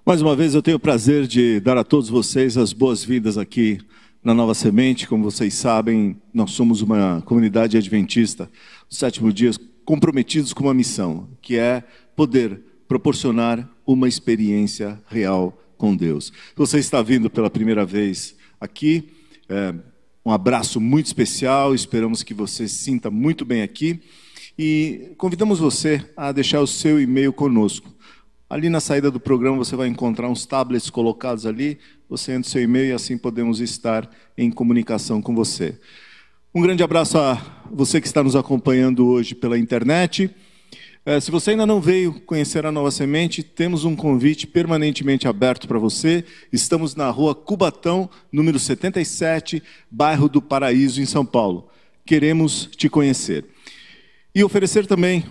Mais uma vez eu tenho o prazer de dar a todos vocês as boas-vindas aqui na Nova Semente. Como vocês sabem, nós somos uma comunidade adventista dos sétimos dias comprometidos com uma missão, que é poder proporcionar uma experiência real com Deus. Se você está vindo pela primeira vez aqui, um abraço muito especial, esperamos que você se sinta muito bem aqui e convidamos você a deixar o seu e-mail conosco. Ali na saída do programa você vai encontrar uns tablets colocados ali, você entra o seu e-mail e assim podemos estar em comunicação com você. Um grande abraço a você que está nos acompanhando hoje pela internet. Se você ainda não veio conhecer a Nova Semente, temos um convite permanentemente aberto para você. Estamos na rua Cubatão, número 77, bairro do Paraíso, em São Paulo. Queremos te conhecer. E oferecer também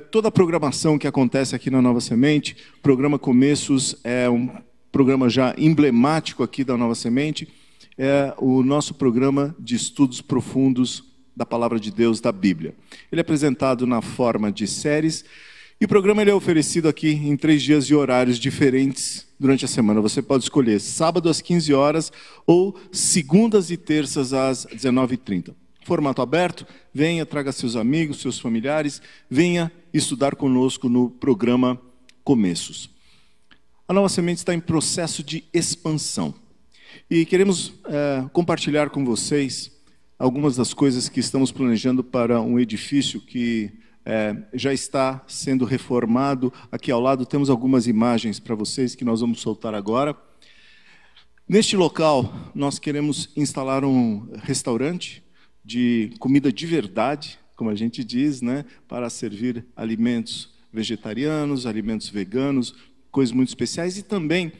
toda a programação que acontece aqui na Nova Semente. O programa Começos é um programa já emblemático aqui da Nova Semente. É o nosso programa de estudos profundos da Palavra de Deus, da Bíblia. Ele é apresentado na forma de séries e o programa ele é oferecido aqui em 3 dias e horários diferentes durante a semana. Você pode escolher sábado às 15 horas ou segundas e terças às 19h30. Formato aberto, venha, traga seus amigos, seus familiares, venha estudar conosco no programa Começos. A Nova Semente está em processo de expansão e queremos compartilhar com vocês algumas das coisas que estamos planejando para um edifício que já está sendo reformado. Aqui ao lado temos algumas imagens para vocês que nós vamos soltar agora. Neste local, nós queremos instalar um restaurante de comida de verdade, como a gente diz, né, para servir alimentos vegetarianos, alimentos veganos, coisas muito especiais, e também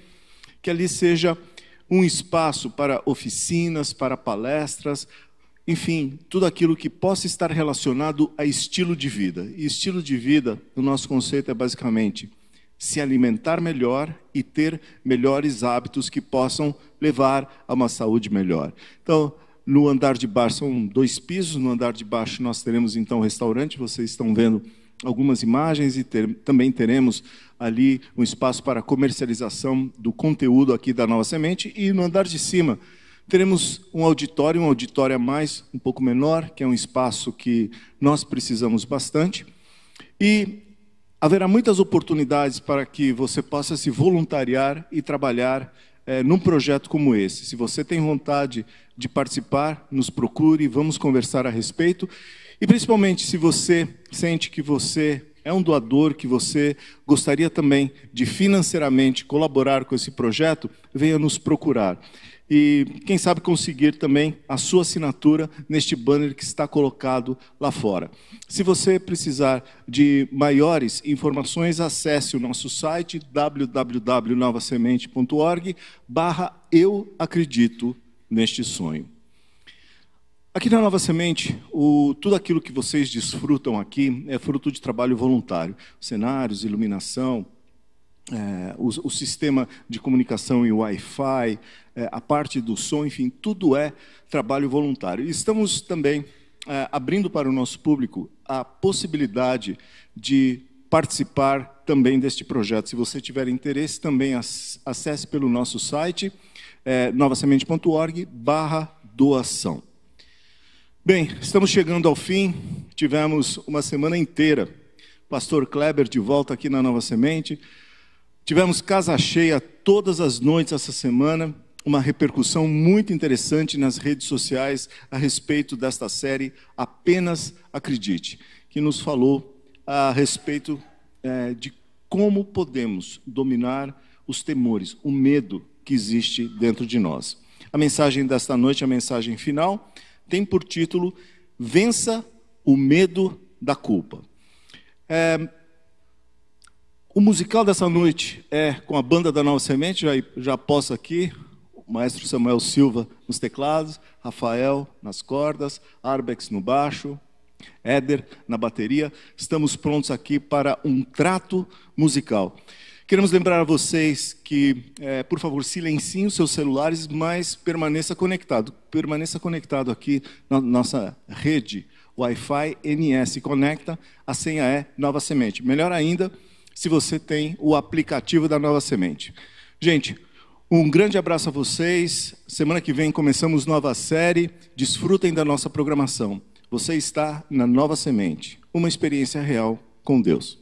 que ali seja um espaço para oficinas, para palestras, enfim, tudo aquilo que possa estar relacionado a estilo de vida. E estilo de vida, o nosso conceito é basicamente se alimentar melhor e ter melhores hábitos que possam levar a uma saúde melhor. Então, no andar de baixo, são 2 pisos, no andar de baixo nós teremos então um restaurante, vocês estão vendo algumas imagens e também teremos ali um espaço para comercialização do conteúdo aqui da Nova Semente, e no andar de cima teremos um auditório a mais, um pouco menor, que é um espaço que nós precisamos bastante, e haverá muitas oportunidades para que você possa se voluntariar e trabalhar num projeto como esse. Se você tem vontade de participar, nos procure, vamos conversar a respeito. E principalmente se você sente que você é um doador, que você gostaria também de financeiramente colaborar com esse projeto, venha nos procurar. E quem sabe conseguir também a sua assinatura neste banner que está colocado lá fora. Se você precisar de maiores informações, acesse o nosso site www.novasemente.org/eu acredito neste sonho. Aqui na Nova Semente, tudo aquilo que vocês desfrutam aqui é fruto de trabalho voluntário. Cenários, iluminação, o sistema de comunicação e Wi-Fi, a parte do som, enfim, tudo é trabalho voluntário. E estamos também abrindo para o nosso público a possibilidade de participar também deste projeto. Se você tiver interesse, também acesse pelo nosso site, novasemente.org/doação. Bem, estamos chegando ao fim, tivemos uma semana inteira. Pastor Kleber de volta aqui na Nova Semente. Tivemos casa cheia todas as noites essa semana, uma repercussão muito interessante nas redes sociais a respeito desta série Apenas Acredite, que nos falou a respeito de como podemos dominar os temores, o medo que existe dentro de nós. A mensagem desta noite, a mensagem final, tem por título Vença o Medo da Culpa. O musical dessa noite é com a banda da Nova Semente, já posso aqui, o maestro Samuel Silva nos teclados, Rafael nas cordas, Arbex no baixo, Éder na bateria. Estamos prontos aqui para um trato musical. Queremos lembrar a vocês que, por favor, silenciem os seus celulares, mas permaneça conectado. Permaneça conectado aqui na nossa rede Wi-Fi NS Conecta, a senha é Nova Semente. Melhor ainda, se você tem o aplicativo da Nova Semente. Gente, um grande abraço a vocês. Semana que vem começamos nova série. Desfrutem da nossa programação. Você está na Nova Semente, uma experiência real com Deus.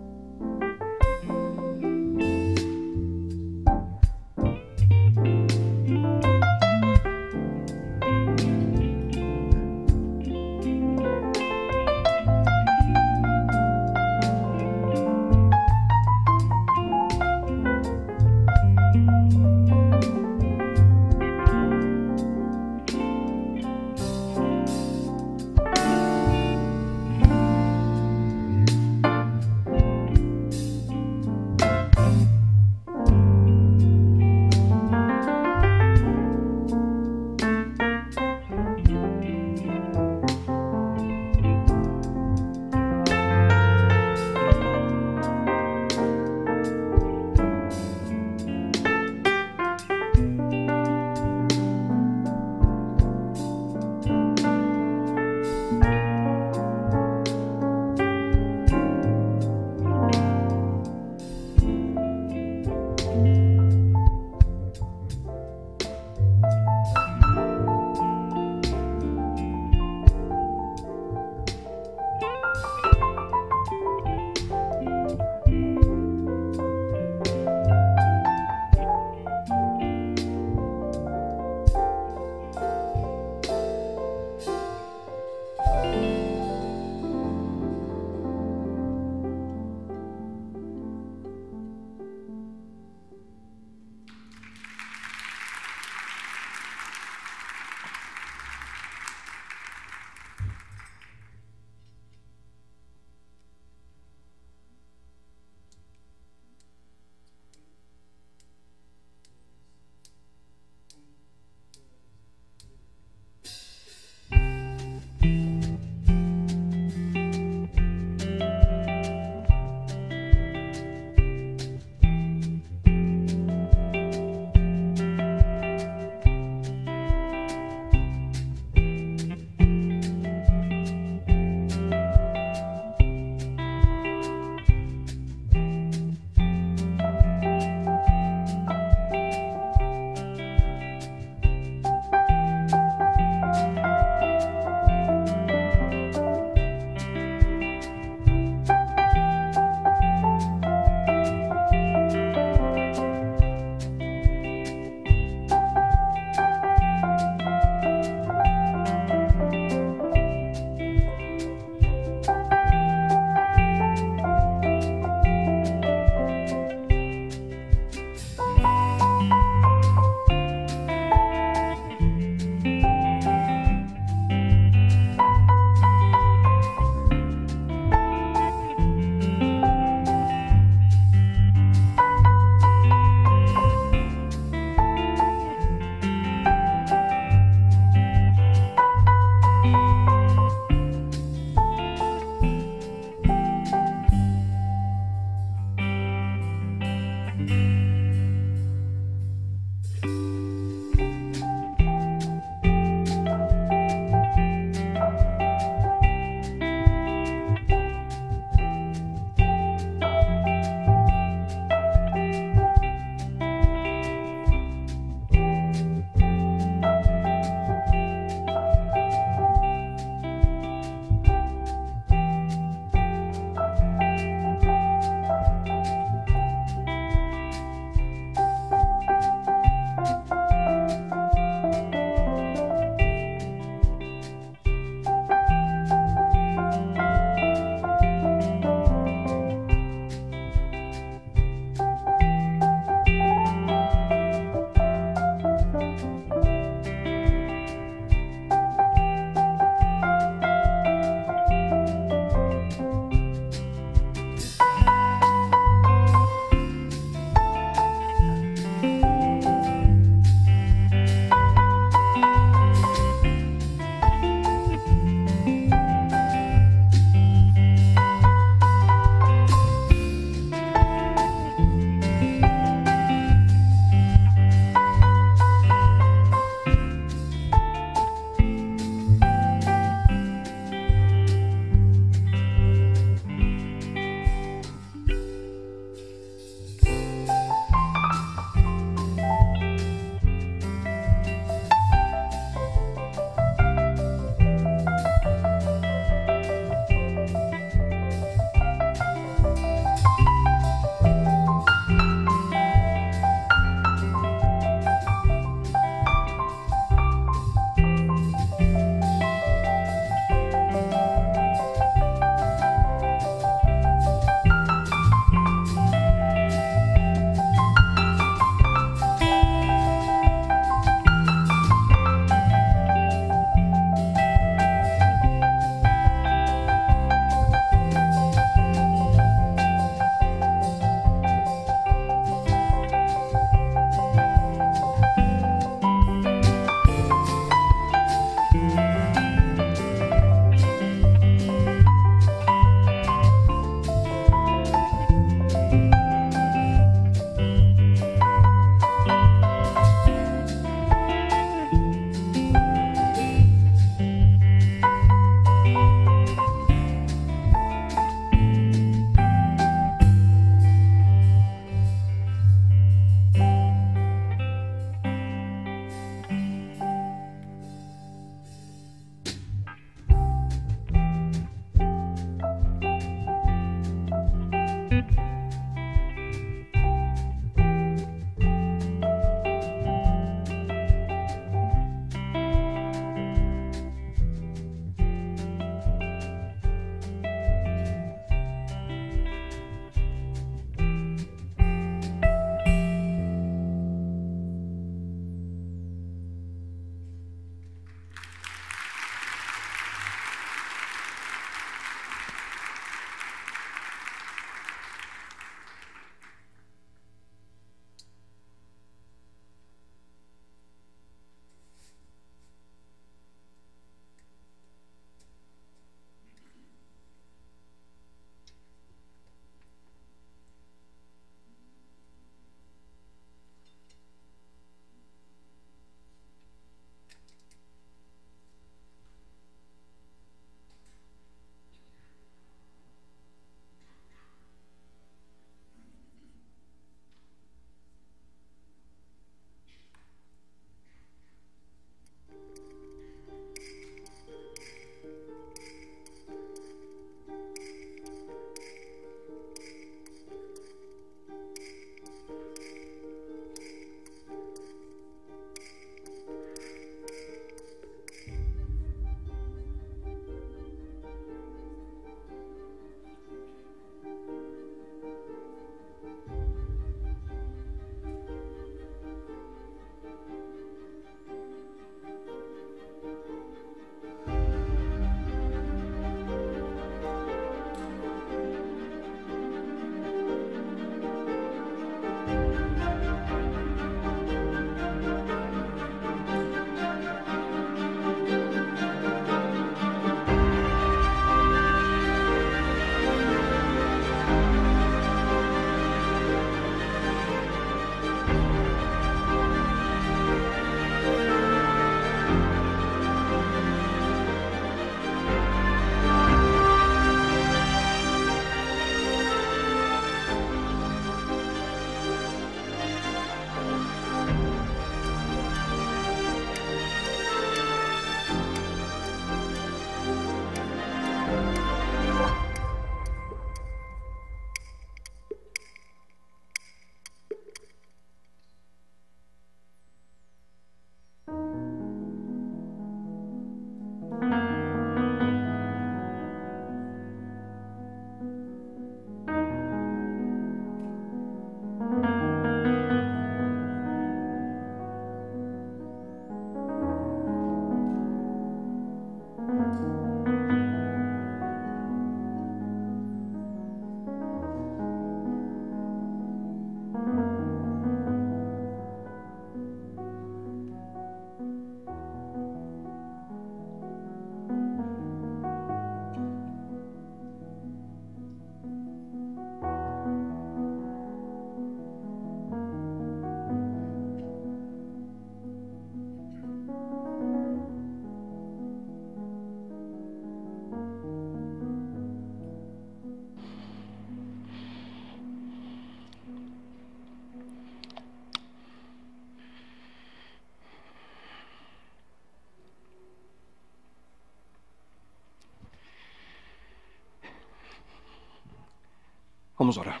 Vamos orar.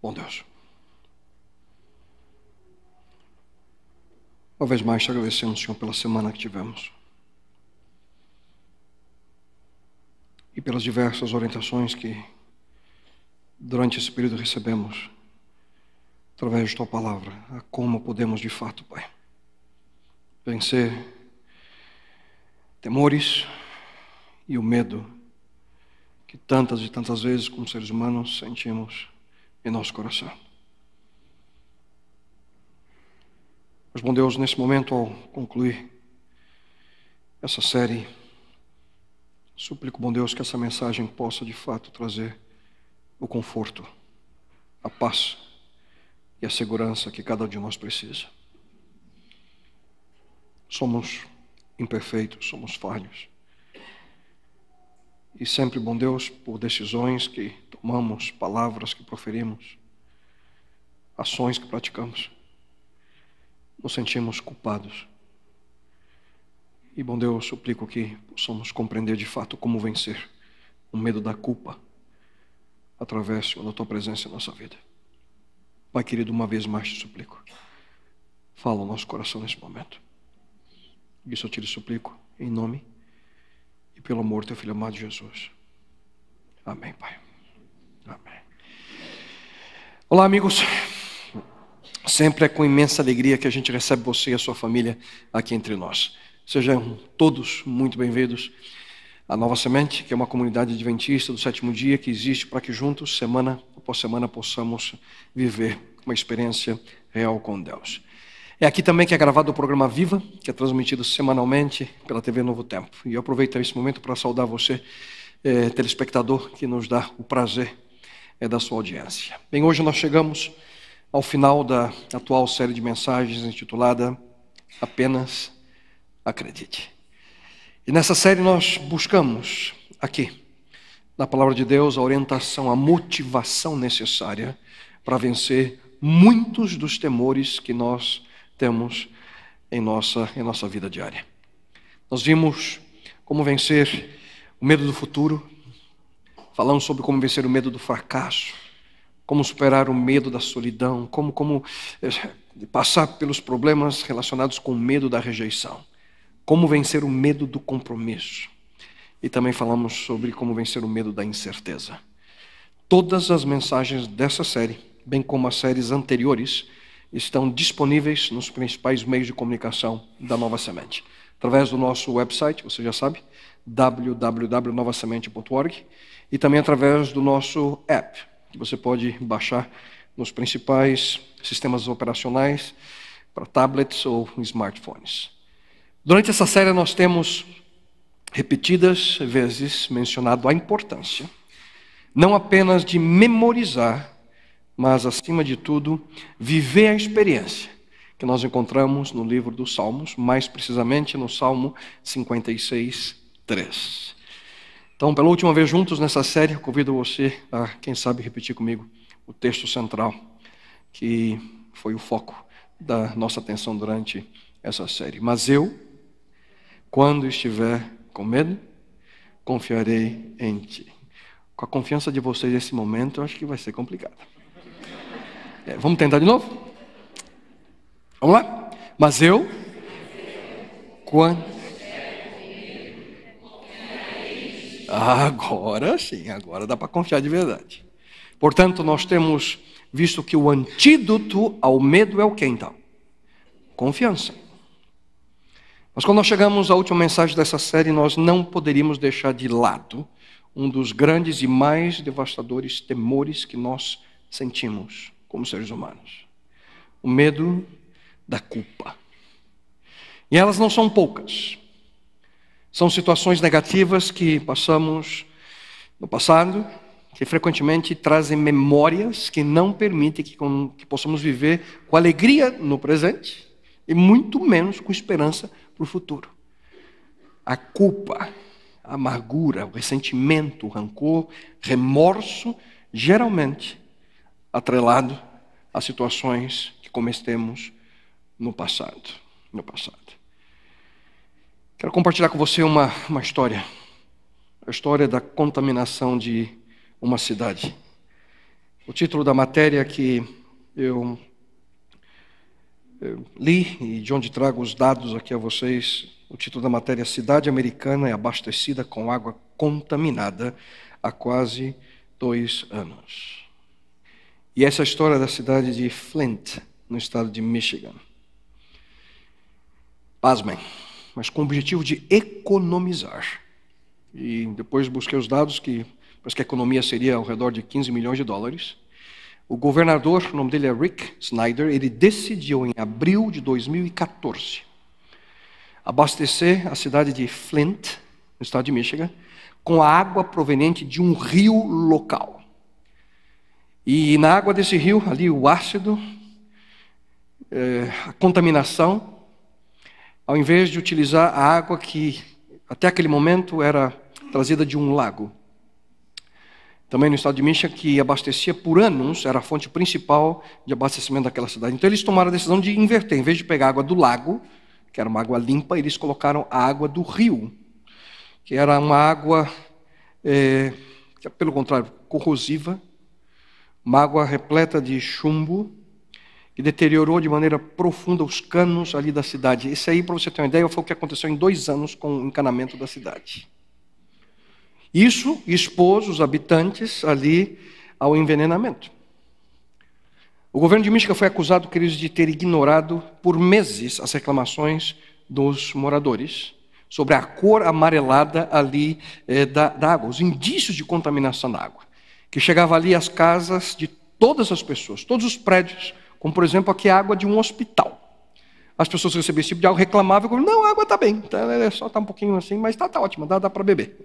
Bom Deus, uma vez mais te agradecemos, Senhor, pela semana que tivemos e pelas diversas orientações que durante esse período recebemos através de Tua palavra, a como podemos de fato, Pai, vencer temores e o medo que tantas e tantas vezes, como seres humanos, sentimos em nosso coração. Mas, bom Deus, nesse momento, ao concluir essa série, suplico, bom Deus, que essa mensagem possa de fato trazer o conforto, a paz e a segurança que cada um de nós precisa. Somos imperfeitos, somos falhos. E sempre, bom Deus, por decisões que tomamos, palavras que proferimos, ações que praticamos, nos sentimos culpados. E, bom Deus, suplico que possamos compreender de fato como vencer o medo da culpa através, Senhor, da Tua presença em nossa vida. Pai querido, uma vez mais te suplico, fala ao nosso coração nesse momento. Isso eu te suplico em nome e pelo amor do Teu Filho amado Jesus. Amém, Pai. Amém. Olá, amigos. Sempre é com imensa alegria que a gente recebe você e a sua família aqui entre nós. Sejam todos muito bem-vindos à Nova Semente, que é uma comunidade adventista do sétimo dia que existe para que juntos, semana após semana, possamos viver uma experiência real com Deus. É aqui também que é gravado o programa Viva, que é transmitido semanalmente pela TV Novo Tempo. E eu aproveito esse momento para saudar você, telespectador, que nos dá o prazer da sua audiência. Bem, hoje nós chegamos ao final da atual série de mensagens intitulada Apenas Acredite. E nessa série nós buscamos aqui, na Palavra de Deus, a orientação, a motivação necessária para vencer muitos dos temores que nós temos em nossa vida diária. Nós vimos como vencer o medo do futuro, falamos sobre como vencer o medo do fracasso, como superar o medo da solidão, como passar pelos problemas relacionados com o medo da rejeição, como vencer o medo do compromisso. E também falamos sobre como vencer o medo da incerteza. Todas as mensagens dessa série, bem como as séries anteriores, estão disponíveis nos principais meios de comunicação da Nova Semente. Através do nosso website, você já sabe, www.novasemente.org, e também através do nosso app, que você pode baixar nos principais sistemas operacionais para tablets ou smartphones. Durante essa série nós temos repetidas vezes mencionado a importância, não apenas de memorizar, mas, acima de tudo, viver a experiência que nós encontramos no livro dos Salmos, mais precisamente no Salmo 56, 3. Então, pela última vez juntos nessa série, eu convido você a, quem sabe, repetir comigo o texto central, que foi o foco da nossa atenção durante essa série. Mas eu, quando estiver com medo, confiarei em Ti. Com a confiança de vocês nesse momento, eu acho que vai ser complicado. Vamos tentar de novo? Vamos lá? Mas eu, quando... Agora sim, agora dá para confiar de verdade. Portanto, nós temos visto que o antídoto ao medo é o que então? Confiança. Mas quando nós chegamos à última mensagem dessa série, nós não poderíamos deixar de lado um dos grandes e mais devastadores temores que nós sentimos como seres humanos. O medo da culpa. E elas não são poucas. São situações negativas que passamos no passado, que frequentemente trazem memórias que não permitem que possamos viver com alegria no presente e muito menos com esperança para o futuro. A culpa, a amargura, o ressentimento, o rancor, remorso, geralmente atrelado a situações que cometemos no passado. Quero compartilhar com você uma história a história da contaminação de uma cidade. O título da matéria que eu li e de onde trago os dados aqui a vocês, o título da matéria: Cidade americana é abastecida com água contaminada há quase 2 anos. E essa é a história da cidade de Flint, no estado de Michigan. Pasmem, mas com o objetivo de economizar. E depois busquei os dados que parece que a economia seria ao redor de 15 milhões de dólares. O governador, o nome dele é Rick Snyder, ele decidiu em abril de 2014 abastecer a cidade de Flint, no estado de Michigan, com a água proveniente de um rio local. E na água desse rio, ali o ácido, a contaminação, ao invés de utilizar a água que até aquele momento era trazida de um lago, também no estado de Michigan, que abastecia por anos, era a fonte principal de abastecimento daquela cidade. Então eles tomaram a decisão de inverter. Em vez de pegar a água do lago, que era uma água limpa, eles colocaram a água do rio, que era uma água, pelo contrário, corrosiva, uma água repleta de chumbo, que deteriorou de maneira profunda os canos ali da cidade. Esse aí, para você ter uma ideia, foi o que aconteceu em 2 anos com o encanamento da cidade. Isso expôs os habitantes ali ao envenenamento. O governo de Michigan foi acusado, queridos, de ter ignorado por meses as reclamações dos moradores sobre a cor amarelada ali da água, os indícios de contaminação da água, que chegava ali às casas de todas as pessoas, todos os prédios, como por exemplo aqui a água de um hospital. As pessoas recebiam esse tipo de água, reclamavam, não, a água está bem, só está um pouquinho assim, mas está ótima, dá para beber.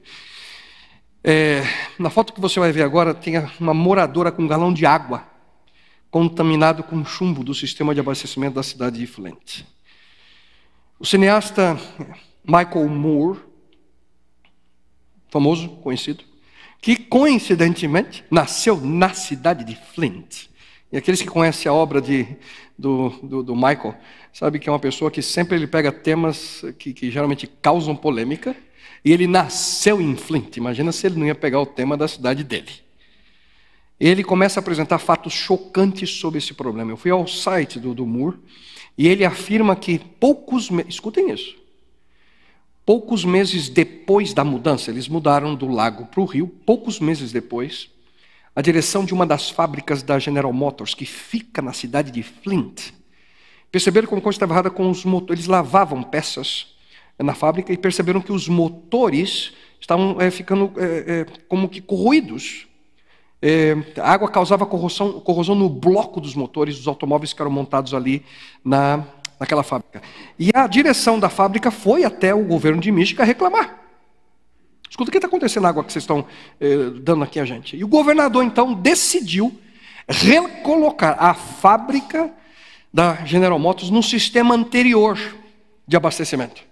Na foto que você vai ver agora, tem uma moradora com um galão de água contaminado com chumbo do sistema de abastecimento da cidade de Flint. O cineasta Michael Moore, famoso, conhecido, que coincidentemente nasceu na cidade de Flint. E aqueles que conhecem a obra do Michael, sabem que é uma pessoa que sempre ele pega temas que geralmente causam polêmica, e ele nasceu em Flint. Imagina se ele não ia pegar o tema da cidade dele. Ele começa a apresentar fatos chocantes sobre esse problema. Eu fui ao site do Moore, e ele afirma que escutem isso, poucos meses depois da mudança, eles mudaram do lago para o rio, poucos meses depois, a direção de uma das fábricas da General Motors, que fica na cidade de Flint, perceberam como coisa estava errada com os motores. Eles lavavam peças na fábrica e perceberam que os motores estavam ficando como que corroídos. A água causava corrosão no bloco dos motores dos automóveis que eram montados ali naquela fábrica. E a direção da fábrica foi até o governo de Michigan reclamar. Escuta o que está acontecendo na água que vocês estão dando aqui a gente. E o governador, então, decidiu recolocar a fábrica da General Motors num sistema anterior de abastecimento.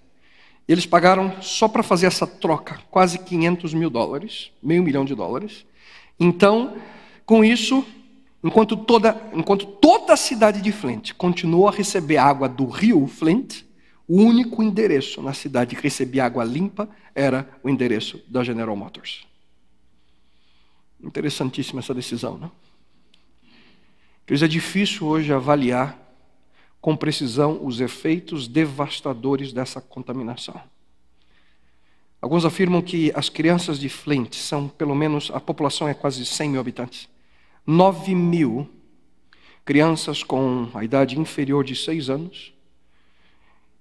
Eles pagaram, só para fazer essa troca, quase $500 mil, $500 mil. Então, com isso, enquanto toda a cidade de Flint continuou a receber água do rio Flint, o único endereço na cidade que recebia água limpa era o endereço da General Motors. Interessantíssima essa decisão, não? É difícil hoje avaliar com precisão os efeitos devastadores dessa contaminação. Alguns afirmam que as crianças de Flint são, pelo menos, a população é quase 100 mil habitantes. 9 mil crianças com a idade inferior de 6 anos,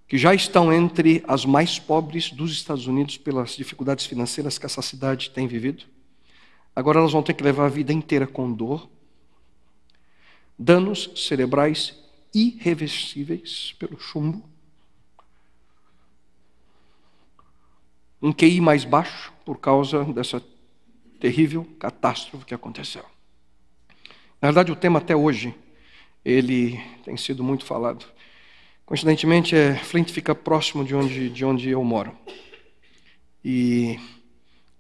que já estão entre as mais pobres dos Estados Unidos pelas dificuldades financeiras que essa cidade tem vivido. Agora elas vão ter que levar a vida inteira com dor, danos cerebrais irreversíveis pelo chumbo, um QI mais baixo por causa dessa terrível catástrofe que aconteceu. Na verdade, o tema até hoje, ele tem sido muito falado. Coincidentemente, Flint fica próximo de onde eu moro. E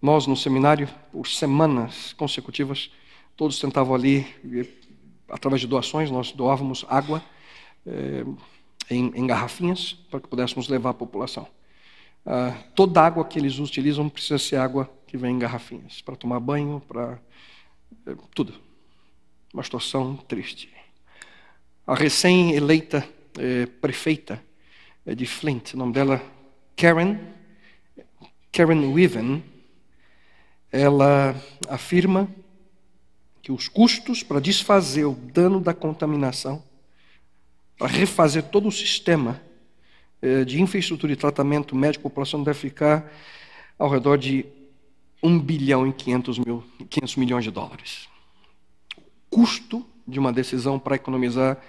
nós, no seminário, por semanas consecutivas, todos tentavam ali, através de doações, nós doávamos água em garrafinhas para que pudéssemos levar à população. Toda a água que eles utilizam precisa ser água que vem em garrafinhas, para tomar banho, para tudo. Uma situação triste. A recém-eleita prefeita de Flint, o nome dela Karen Weaven, ela afirma que os custos para desfazer o dano da contaminação, para refazer todo o sistema de infraestrutura e tratamento médico populacional deve ficar ao redor de 1 bilhão e 500 milhões de dólares. O custo de uma decisão para economizar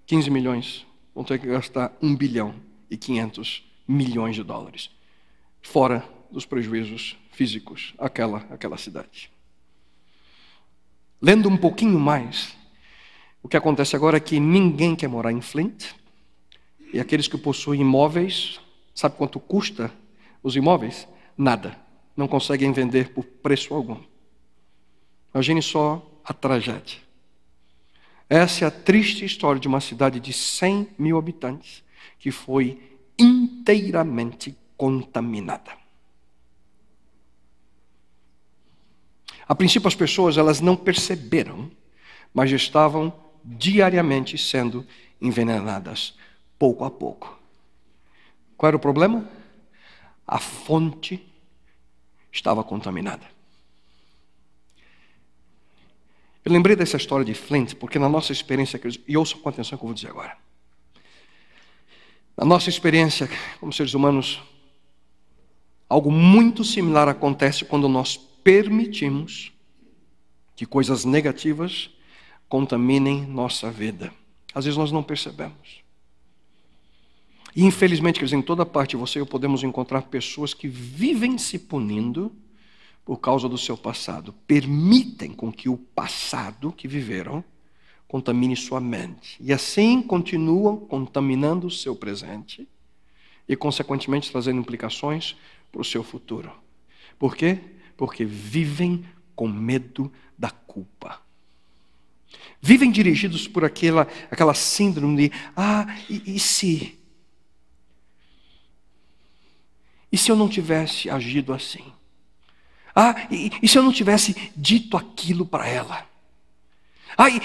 15 milhões, vão ter que gastar 1 bilhão e 500 milhões de dólares, fora dos prejuízos físicos àquela cidade. Lendo um pouquinho mais, o que acontece agora é que ninguém quer morar em Flint, e aqueles que possuem imóveis, sabe quanto custa os imóveis? Nada. Não conseguem vender por preço algum. Imagine só a tragédia. Essa é a triste história de uma cidade de 100 mil habitantes que foi inteiramente contaminada. A princípio as pessoas elas não perceberam, mas estavam diariamente sendo envenenadas, pouco a pouco. Qual era o problema? A fonte estava contaminada. Eu lembrei dessa história de Flint, porque na nossa experiência, e ouçam com atenção o que eu vou dizer agora. Na nossa experiência como seres humanos, algo muito similar acontece quando nós permitimos que coisas negativas contaminem nossa vida. Às vezes nós não percebemos. E infelizmente, quer dizer, em toda parte, você e eu podemos encontrar pessoas que vivem se punindo por causa do seu passado. Permitem com que o passado que viveram contamine sua mente. E assim continuam contaminando o seu presente e, consequentemente, trazendo implicações para o seu futuro. Por quê? Porque vivem com medo da culpa. Vivem dirigidos por aquela síndrome de e se? E se eu não tivesse agido assim? E se eu não tivesse dito aquilo para ela?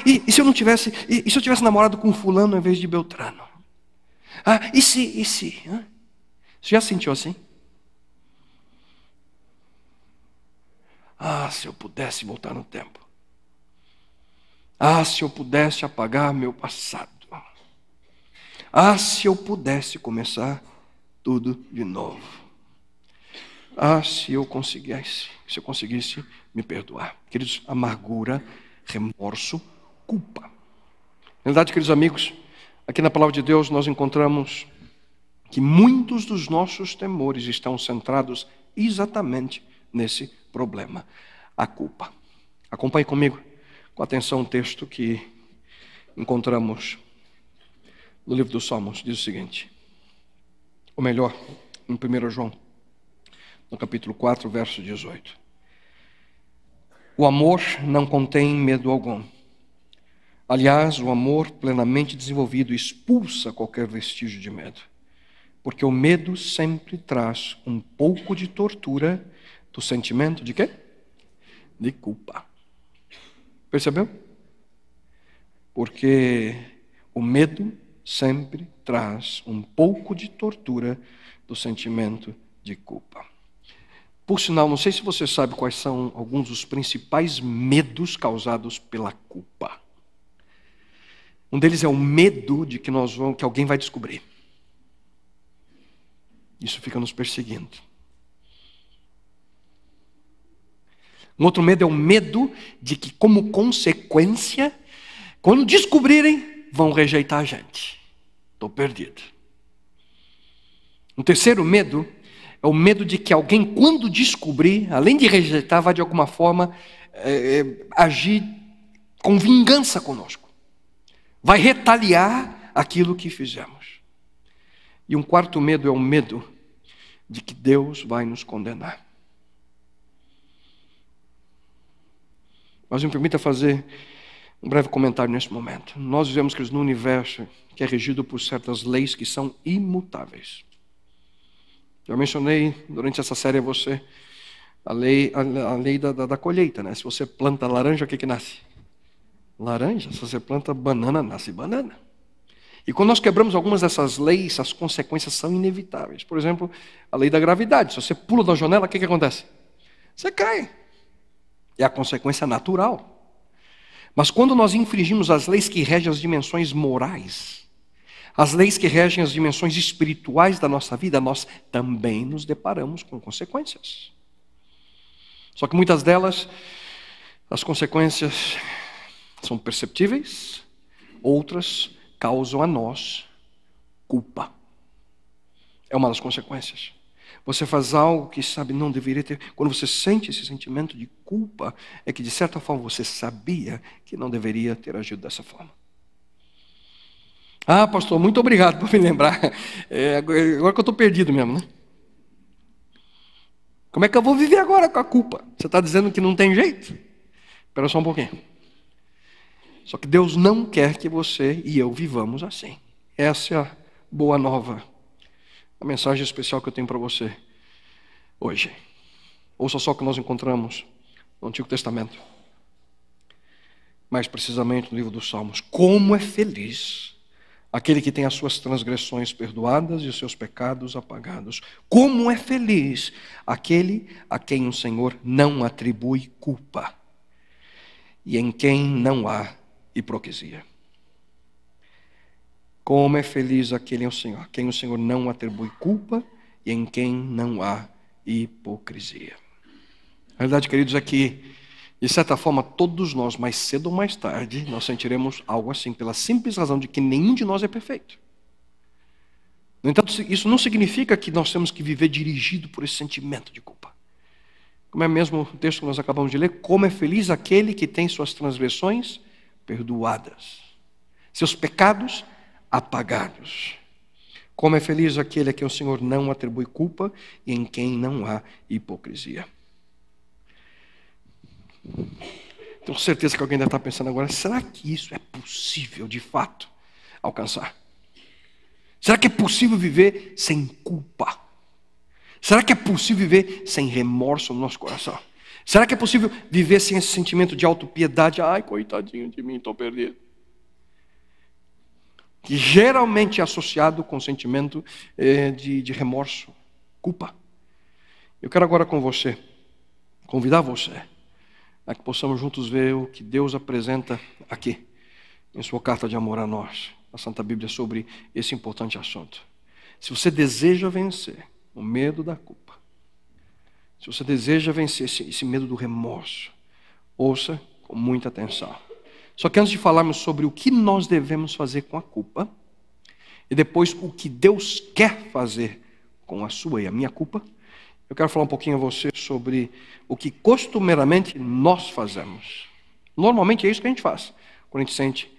E se eu não tivesse, e se eu tivesse namorado com fulano em vez de Beltrano? E se? Você já sentiu assim? Se eu pudesse voltar no tempo. Se eu pudesse apagar meu passado. Se eu pudesse começar tudo de novo. Se eu conseguisse me perdoar. Queridos, amargura, remorso, culpa. Na verdade, queridos amigos, aqui na palavra de Deus nós encontramos que muitos dos nossos temores estão centrados exatamente nesse problema, a culpa. Acompanhe comigo, com atenção, um texto que encontramos no livro dos Salmos. Diz o seguinte, ou melhor, em 1 João, no capítulo 4, verso 18. O amor não contém medo algum. Aliás, o amor plenamente desenvolvido expulsa qualquer vestígio de medo. Porque o medo sempre traz um pouco de tortura do sentimento de quê? De culpa. Percebeu? Porque o medo sempre traz um pouco de tortura do sentimento de culpa. Por sinal, não sei se você sabe quais são alguns dos principais medos causados pela culpa. Um deles é o medo de que alguém vai descobrir. Isso fica nos perseguindo. Um outro medo é o medo de que, como consequência, quando descobrirem, vão rejeitar a gente. Estou perdido. Um terceiro medo é o medo de que alguém, quando descobrir, além de rejeitar, vai de alguma forma agir com vingança conosco. Vai retaliar aquilo que fizemos. E um quarto medo é o medo de que Deus vai nos condenar. Mas me permita fazer um breve comentário nesse momento. Nós vivemos num universo que é regido por certas leis que são imutáveis. Já mencionei durante essa série a você A lei da colheita, né? Se você planta laranja, o que nasce? Laranja. Se você planta banana, nasce banana. E quando nós quebramos algumas dessas leis, as consequências são inevitáveis. Por exemplo, a lei da gravidade. Se você pula da janela, o que acontece? Você cai. É a consequência natural. Mas quando nós infringimos as leis que regem as dimensões morais, as leis que regem as dimensões espirituais da nossa vida, nós também nos deparamos com consequências. Só que muitas delas, as consequências são perceptíveis, outras causam a nós culpa. É uma das consequências. Você faz algo que sabe não deveria ter. Quando você sente esse sentimento de culpa, é que de certa forma você sabia que não deveria ter agido dessa forma. Ah, pastor, muito obrigado por me lembrar. Agora que eu estou perdido mesmo, né? Como é que eu vou viver agora com a culpa? Você está dizendo que não tem jeito? Espera só um pouquinho. Só que Deus não quer que você e eu vivamos assim. Essa é a boa nova. A mensagem especial que eu tenho para você hoje. Ouça só o que nós encontramos no Antigo Testamento. Mais precisamente no livro dos Salmos. Como é feliz aquele que tem as suas transgressões perdoadas e os seus pecados apagados. Como é feliz aquele a quem o Senhor não atribui culpa e em quem não há hipocrisia. Como é feliz aquele a quem o Senhor não atribui culpa e em quem não há hipocrisia. A realidade, queridos, é que, de certa forma, todos nós, mais cedo ou mais tarde, nós sentiremos algo assim, pela simples razão de que nenhum de nós é perfeito. No entanto, isso não significa que nós temos que viver dirigido por esse sentimento de culpa. Como é mesmo o texto que nós acabamos de ler? Como é feliz aquele que tem suas transgressões perdoadas, seus pecados apagados. Como é feliz aquele a quem o Senhor não atribui culpa e em quem não há hipocrisia. Tenho certeza que alguém deve estar pensando agora, será que isso é possível de fato alcançar? Será que é possível viver sem culpa? Será que é possível viver sem remorso no nosso coração? Será que é possível viver sem esse sentimento de autopiedade? Ai, coitadinho de mim, estou perdido. Que geralmente é associado com o sentimento de remorso, culpa. Eu quero agora com você, convidar você, a que possamos juntos ver o que Deus apresenta aqui, em sua carta de amor a nós, a Santa Bíblia, sobre esse importante assunto. Se você deseja vencer o medo da culpa, se você deseja vencer esse medo do remorso, ouça com muita atenção. Só que antes de falarmos sobre o que nós devemos fazer com a culpa, e depois o que Deus quer fazer com a sua e a minha culpa, eu quero falar um pouquinho a você sobre o que costumeiramente nós fazemos. Normalmente é isso que a gente faz quando a gente sente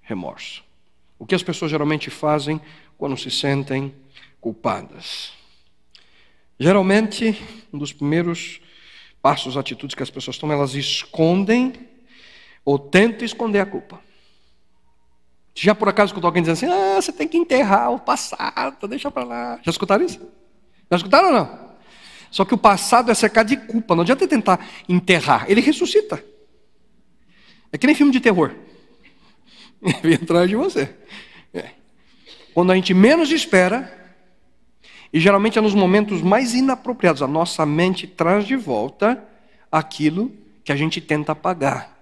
remorso. O que as pessoas geralmente fazem quando se sentem culpadas. Geralmente, um dos primeiros passos, atitudes que as pessoas tomam, elas escondem ou tentam esconder a culpa. Já por acaso escutou alguém dizendo assim, você tem que enterrar o passado, deixa para lá. Já escutaram isso? Já escutaram ou não? Só que o passado é cercado de culpa, não adianta tentar enterrar, ele ressuscita. É que nem filme de terror. Ele vem atrás de você. Quando a gente menos espera, e geralmente é nos momentos mais inapropriados, a nossa mente traz de volta aquilo que a gente tenta apagar.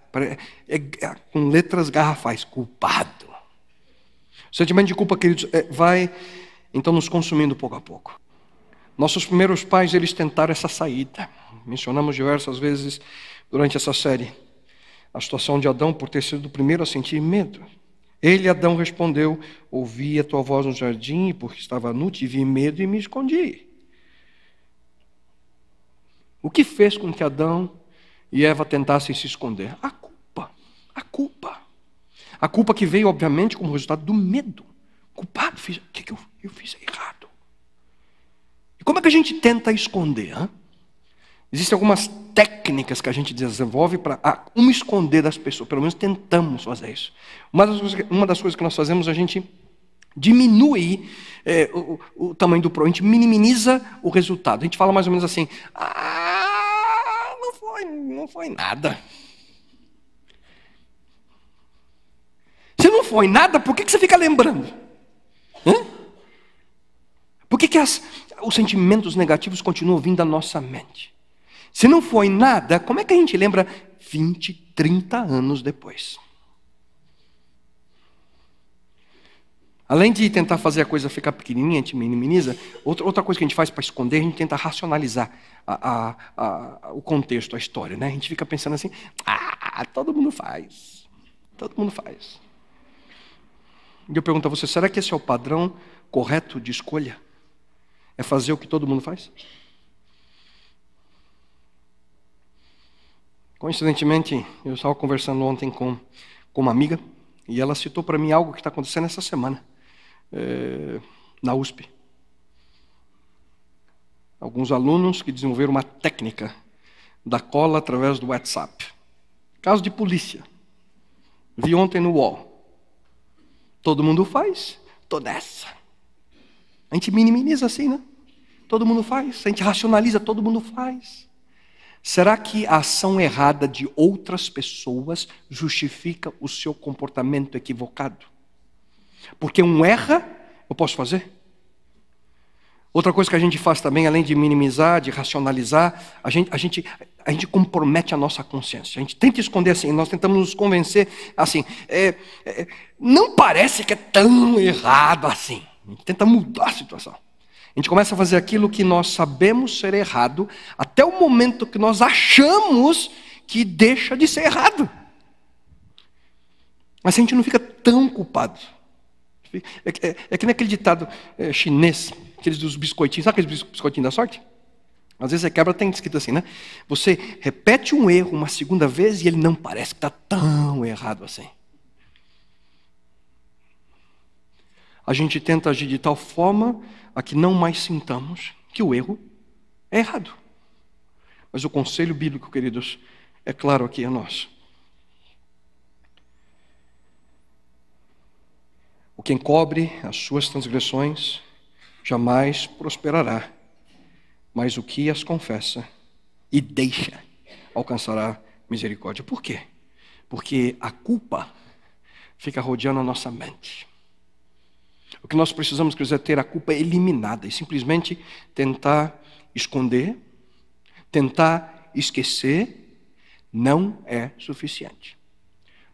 Com letras garrafais, culpado. O sentimento de culpa, queridos, vai então nos consumindo pouco a pouco. Nossos primeiros pais, eles tentaram essa saída. Mencionamos diversas vezes durante essa série a situação de Adão por ter sido o primeiro a sentir medo. Ele, Adão, respondeu, ouvi a tua voz no jardim, porque estava nu, tive medo e me escondi. O que fez com que Adão e Eva tentassem se esconder? A culpa. A culpa. A culpa que veio, obviamente, como resultado do medo. Culpado, o que eu fiz errado? E como é que a gente tenta esconder? Hein? Existem algumas técnicas que a gente desenvolve para esconder das pessoas. Pelo menos tentamos fazer isso. Uma das coisas que nós fazemos, a gente diminui o tamanho do problema. A gente minimiza o resultado. A gente fala mais ou menos assim, foi nada. Se não foi nada, por que você fica lembrando? Por que os sentimentos negativos continuam vindo à nossa mente? Se não foi nada, como é que a gente lembra 20, 30 anos depois? Além de tentar fazer a coisa ficar pequenininha, a gente minimiza, outra coisa que a gente faz para esconder, a gente tenta racionalizar o contexto, a história, né? A gente fica pensando assim, todo mundo faz. Todo mundo faz. E eu pergunto a você, será que esse é o padrão correto de escolha? É fazer o que todo mundo faz? Coincidentemente, eu estava conversando ontem com uma amiga, e ela citou para mim algo que está acontecendo essa semana. Na USP. Alguns alunos que desenvolveram uma técnica da cola através do WhatsApp. Caso de polícia. Vi ontem no UOL. Todo mundo faz, tô nessa. A gente minimiza assim, né? Todo mundo faz. A gente racionaliza, todo mundo faz. Será que a ação errada de outras pessoas justifica o seu comportamento equivocado? Porque um erra, eu posso fazer. Outra coisa que a gente faz também, além de minimizar, de racionalizar, a gente compromete a nossa consciência. A gente tenta esconder assim, nós tentamos nos convencer assim, não parece que é tão errado assim. A gente tenta mudar a situação. A gente começa a fazer aquilo que nós sabemos ser errado, até o momento que nós achamos que deixa de ser errado. Mas a gente não fica tão culpado. É que naquele ditado chinês, aqueles dos biscoitinhos, sabe aqueles biscoitinhos da sorte? Às vezes você quebra, tem escrito assim, né? Você repete um erro uma segunda vez e ele não parece que está tão errado assim. A gente tenta agir de tal forma a que não mais sintamos que o erro é errado. Mas o conselho bíblico, queridos, é claro aqui a nós. O que encobre as suas transgressões jamais prosperará, mas o que as confessa e deixa alcançará misericórdia. Por quê? Porque a culpa fica rodeando a nossa mente. O que nós precisamos, quer dizer, é ter a culpa eliminada e simplesmente tentar esconder, tentar esquecer, não é suficiente.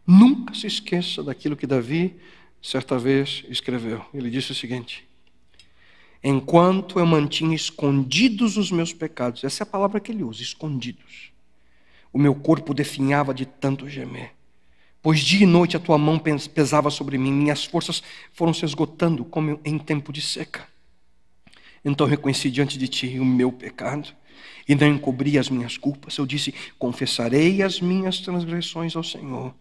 Nunca se esqueça daquilo que Davi certa vez escreveu. Ele disse o seguinte: enquanto eu mantinha escondidos os meus pecados, essa é a palavra que ele usa, escondidos, o meu corpo definhava de tanto gemer. Pois dia e noite a tua mão pesava sobre mim, minhas forças foram se esgotando como em tempo de seca. Então reconheci diante de ti o meu pecado e não encobri as minhas culpas. Eu disse, confessarei as minhas transgressões ao Senhor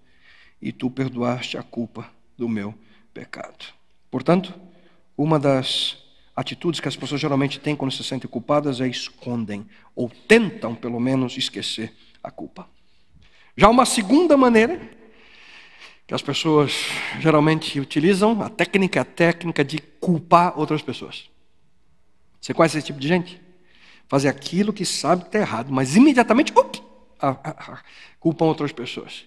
e tu perdoaste a culpa do meu pecado. Portanto, uma das atitudes que as pessoas geralmente têm quando se sentem culpadas é escondem ou tentam pelo menos esquecer a culpa. Já uma segunda maneira que as pessoas geralmente utilizam, a técnica de culpar outras pessoas. Você conhece esse tipo de gente? Fazer aquilo que sabe que está errado, mas imediatamente culpam outras pessoas.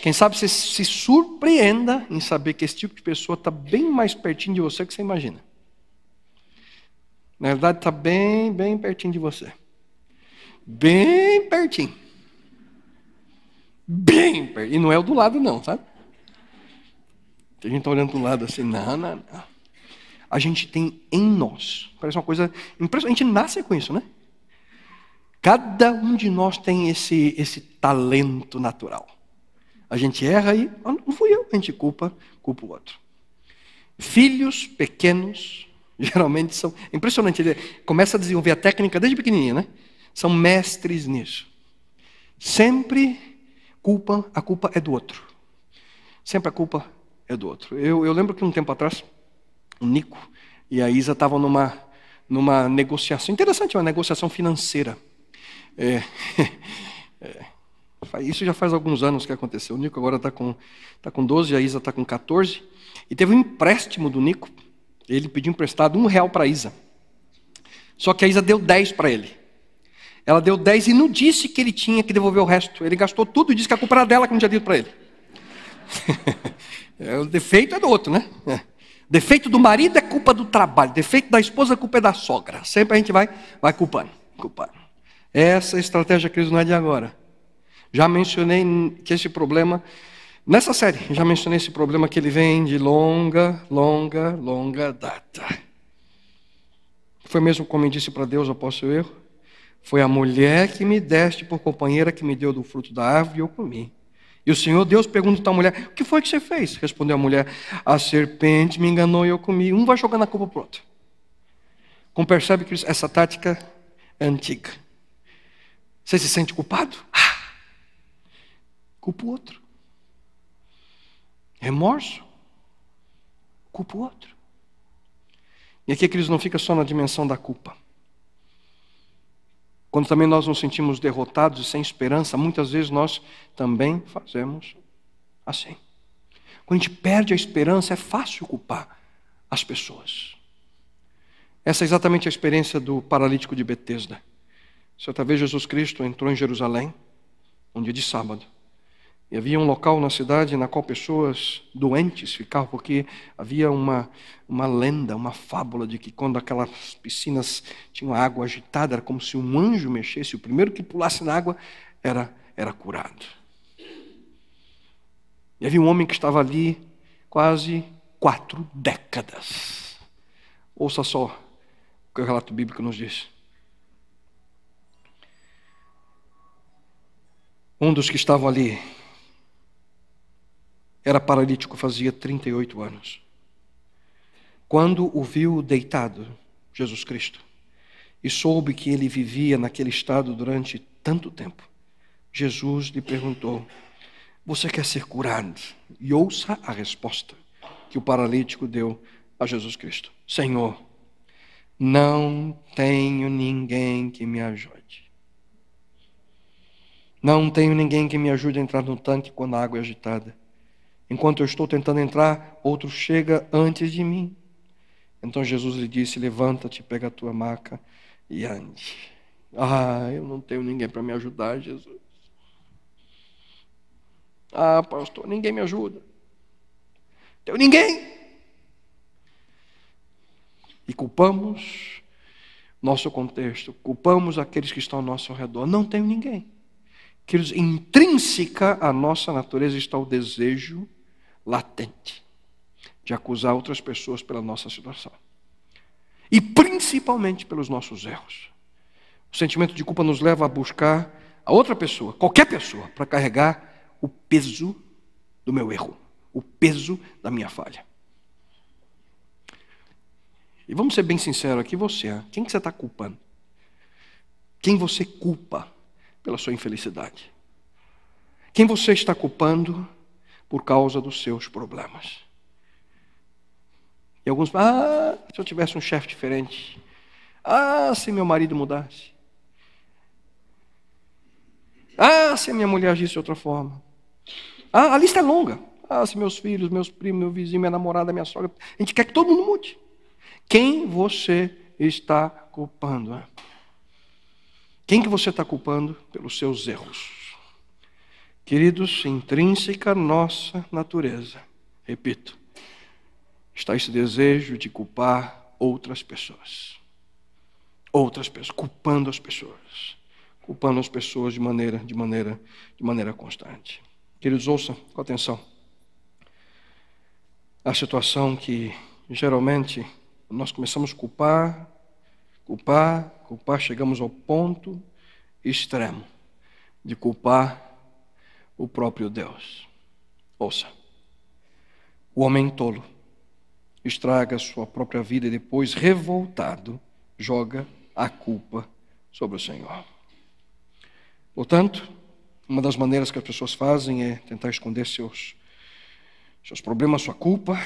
Quem sabe você se surpreenda em saber que esse tipo de pessoa está bem mais pertinho de você que você imagina. Na verdade, está bem pertinho de você. Bem pertinho. Bem pertinho. E não é o do lado não, sabe? A gente está olhando do lado assim, não. A gente tem em nós, parece uma coisa impressionante, a gente nasce com isso, né? Cada um de nós tem esse talento natural. A gente erra e, não fui eu, a gente culpa o outro. Filhos pequenos, geralmente são, impressionante, ele começa a desenvolver a técnica desde pequenininho, né? São mestres nisso. Sempre a culpa é do outro. Sempre a culpa é do outro. Eu lembro que um tempo atrás, o Nico e a Isa estavam numa negociação, interessante, uma negociação financeira. Isso já faz alguns anos que aconteceu. O Nico agora está com 12, a Isa está com 14. E teve um empréstimo do Nico. Ele pediu emprestado R$1 para a Isa. Só que a Isa deu 10 para ele. Ela deu 10 e não disse que ele tinha que devolver o resto. Ele gastou tudo e disse que a culpa era dela, que não tinha dito para ele. O defeito é do outro, né? Defeito do marido é culpa do trabalho. Defeito da esposa, a culpa é da sogra. Sempre a gente vai culpando. Essa estratégia, queridos, não é de agora. Já mencionei que esse problema, nessa série, já mencionei esse problema que ele vem de longa data. Foi mesmo como eu disse para Deus após o erro? Foi a mulher que me deste por companheira que me deu do fruto da árvore e eu comi. E o Senhor Deus pergunta à mulher, o que foi que você fez? Respondeu a mulher, a serpente me enganou e eu comi. Um vai jogando a culpa para o outro. Como percebe que essa tática é antiga. Você se sente culpado? Culpa o outro. Remorso? Culpa o outro. E aqui, queridos, não fica só na dimensão da culpa. Quando também nós nos sentimos derrotados e sem esperança, muitas vezes nós também fazemos assim. Quando a gente perde a esperança, é fácil culpar as pessoas. Essa é exatamente a experiência do paralítico de Betesda. Certa vez Jesus Cristo entrou em Jerusalém, um dia de sábado. E havia um local na cidade na qual pessoas doentes ficavam, porque havia uma lenda, uma fábula de que quando aquelas piscinas tinham água agitada, era como se um anjo mexesse, o primeiro que pulasse na água era curado. E havia um homem que estava ali quase 4 décadas. Ouça só o que o relato bíblico nos diz. Um dos que estavam ali era paralítico, fazia 38 anos. Quando o viu deitado, Jesus Cristo, e soube que ele vivia naquele estado durante tanto tempo, Jesus lhe perguntou, você quer ser curado? E ouça a resposta que o paralítico deu a Jesus Cristo. Senhor, não tenho ninguém que me ajude. Não tenho ninguém que me ajude a entrar no tanque quando a água é agitada. Enquanto eu estou tentando entrar, outro chega antes de mim. Então Jesus lhe disse, levanta-te, pega a tua maca e ande. Eu não tenho ninguém para me ajudar, Jesus. Pastor, ninguém me ajuda. Tenho ninguém. E culpamos nosso contexto, culpamos aqueles que estão ao nosso redor. Não tenho ninguém. Queridos, intrínseca à nossa natureza está o desejo latente de acusar outras pessoas pela nossa situação. E principalmente pelos nossos erros. O sentimento de culpa nos leva a buscar a outra pessoa, qualquer pessoa, para carregar o peso do meu erro, o peso da minha falha. E vamos ser bem sinceros aqui, quem que você está culpando? Quem você culpa pela sua infelicidade? Quem você está culpando por causa dos seus problemas? E alguns falam, se eu tivesse um chefe diferente. Se meu marido mudasse. Se a minha mulher agisse de outra forma. A lista é longa. Se meus filhos, meus primos, meu vizinho, minha namorada, minha sogra. A gente quer que todo mundo mude. Quem você está culpando? Quem que você está culpando pelos seus erros? Queridos, intrínseca à nossa natureza, repito, está esse desejo de culpar outras pessoas. Outras pessoas, culpando as pessoas. Culpando as pessoas de maneira constante. Queridos, ouçam com atenção. A situação que geralmente nós começamos a culpar, chegamos ao ponto extremo de culpar o próprio Deus. Ouça, o homem tolo estraga a sua própria vida e depois, revoltado, joga a culpa sobre o Senhor. Portanto, uma das maneiras que as pessoas fazem é tentar esconder seus problemas, sua culpa,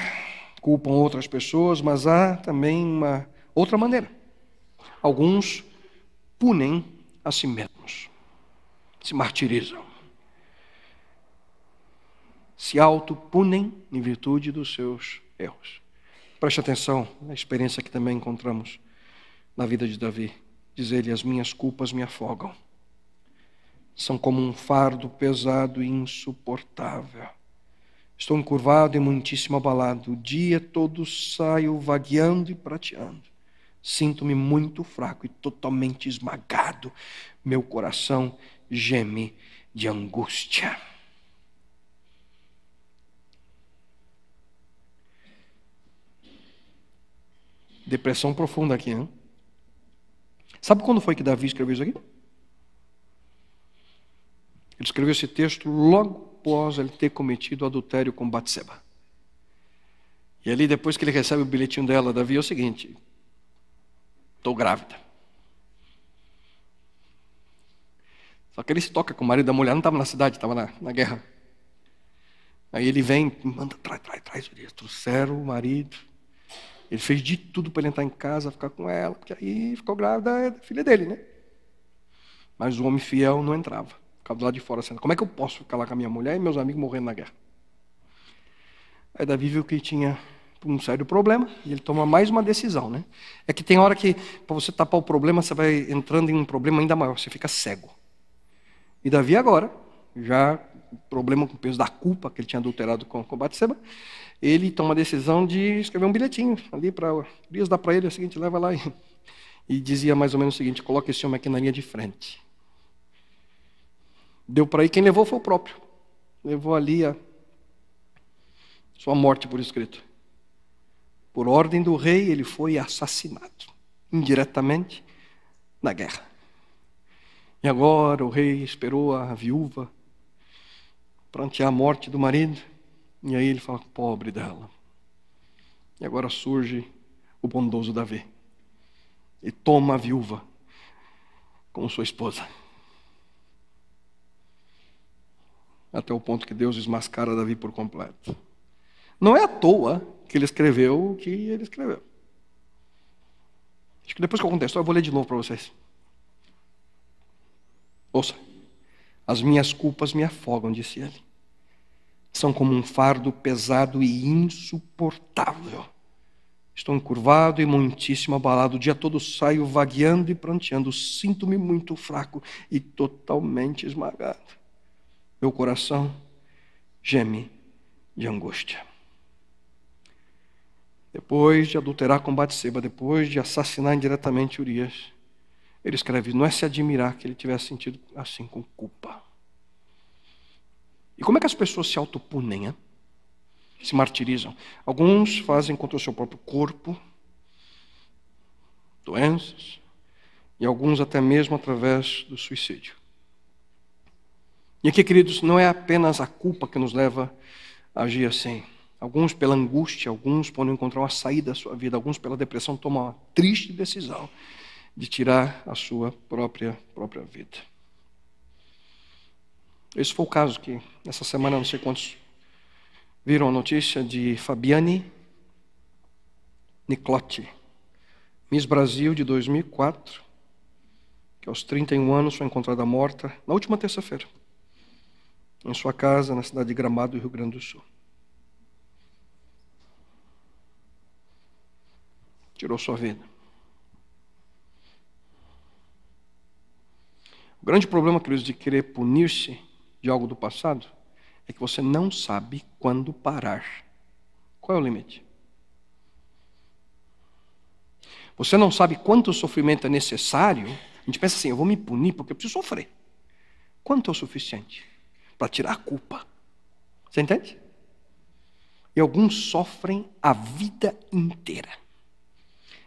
culpam outras pessoas, mas há também uma outra maneira. Alguns punem a si mesmos, se martirizam, se autopunem em virtude dos seus erros. Preste atenção na experiência que também encontramos na vida de Davi. Diz ele: as minhas culpas me afogam. São como um fardo pesado e insuportável. Estou encurvado e muitíssimo abalado. O dia todo saio vagueando e prateando. Sinto-me muito fraco e totalmente esmagado. Meu coração geme de angústia. Depressão profunda aqui, hein? Sabe quando foi que Davi escreveu isso aqui? Ele escreveu esse texto logo após ele ter cometido adultério com Batseba. E ali, depois que ele recebe o bilhetinho dela, Davi, é o seguinte: estou grávida. Só que ele se toca com o marido da mulher, não estava na cidade, estava na guerra. Aí ele vem, manda, traz o dia. Trouxeram o marido. Ele fez de tudo para ele entrar em casa, ficar com ela, porque aí ficou grávida, é filha dele, né? Mas o homem fiel não entrava. Ficava do lado de fora, assim: como é que eu posso ficar lá com a minha mulher e meus amigos morrendo na guerra? Aí Davi viu que tinha um sério problema e ele toma mais uma decisão, né? É que tem hora que, para você tapar o problema, você vai entrando em um problema ainda maior, você fica cego. E Davi agora, já problema com o peso da culpa, que ele tinha adulterado com Batseba, ele toma a decisão de escrever um bilhetinho ali para Urias, dar para ele o seguinte: leva lá. E dizia mais ou menos o seguinte: coloca esse homem aqui na linha de frente. Deu para ir, quem levou foi o próprio. Levou ali a sua morte por escrito. Por ordem do rei, ele foi assassinado, indiretamente, na guerra. E agora o rei esperou a viúva prantear a morte do marido, e aí ele fala: pobre dela. E agora surge o bondoso Davi e toma a viúva como sua esposa. Até o ponto que Deus desmascara Davi por completo. Não é à toa que ele escreveu o que ele escreveu. Acho que depois que eu contar a história, eu vou ler de novo para vocês. Ouça: as minhas culpas me afogam, disse ele. São como um fardo pesado e insuportável. Estou encurvado e muitíssimo abalado. O dia todo saio vagueando e pranteando. Sinto-me muito fraco e totalmente esmagado. Meu coração geme de angústia. Depois de adulterar com Batseba, depois de assassinar indiretamente Urias, ele escreve: não é se admirar que ele tivesse sentido assim com culpa. E como é que as pessoas se autopunem, hein? Se martirizam? Alguns fazem contra o seu próprio corpo, doenças, e alguns até mesmo através do suicídio. E aqui, queridos, não é apenas a culpa que nos leva a agir assim. Alguns pela angústia, alguns podem encontrar uma saída da sua vida, alguns pela depressão tomam uma triste decisão de tirar a sua própria vida. Esse foi o caso que, essa semana, não sei quantos viram a notícia de Fabiane Niclotti, Miss Brasil de 2004, que aos 31 anos foi encontrada morta na última terça-feira, em sua casa, na cidade de Gramado, Rio Grande do Sul. Tirou sua vida. O grande problema, queridos, de querer punir-se de algo do passado é que você não sabe quando parar. Qual é o limite? Você não sabe quanto sofrimento é necessário. A gente pensa assim: eu vou me punir porque eu preciso sofrer. Quanto é o suficiente para tirar a culpa? Você entende? E alguns sofrem a vida inteira.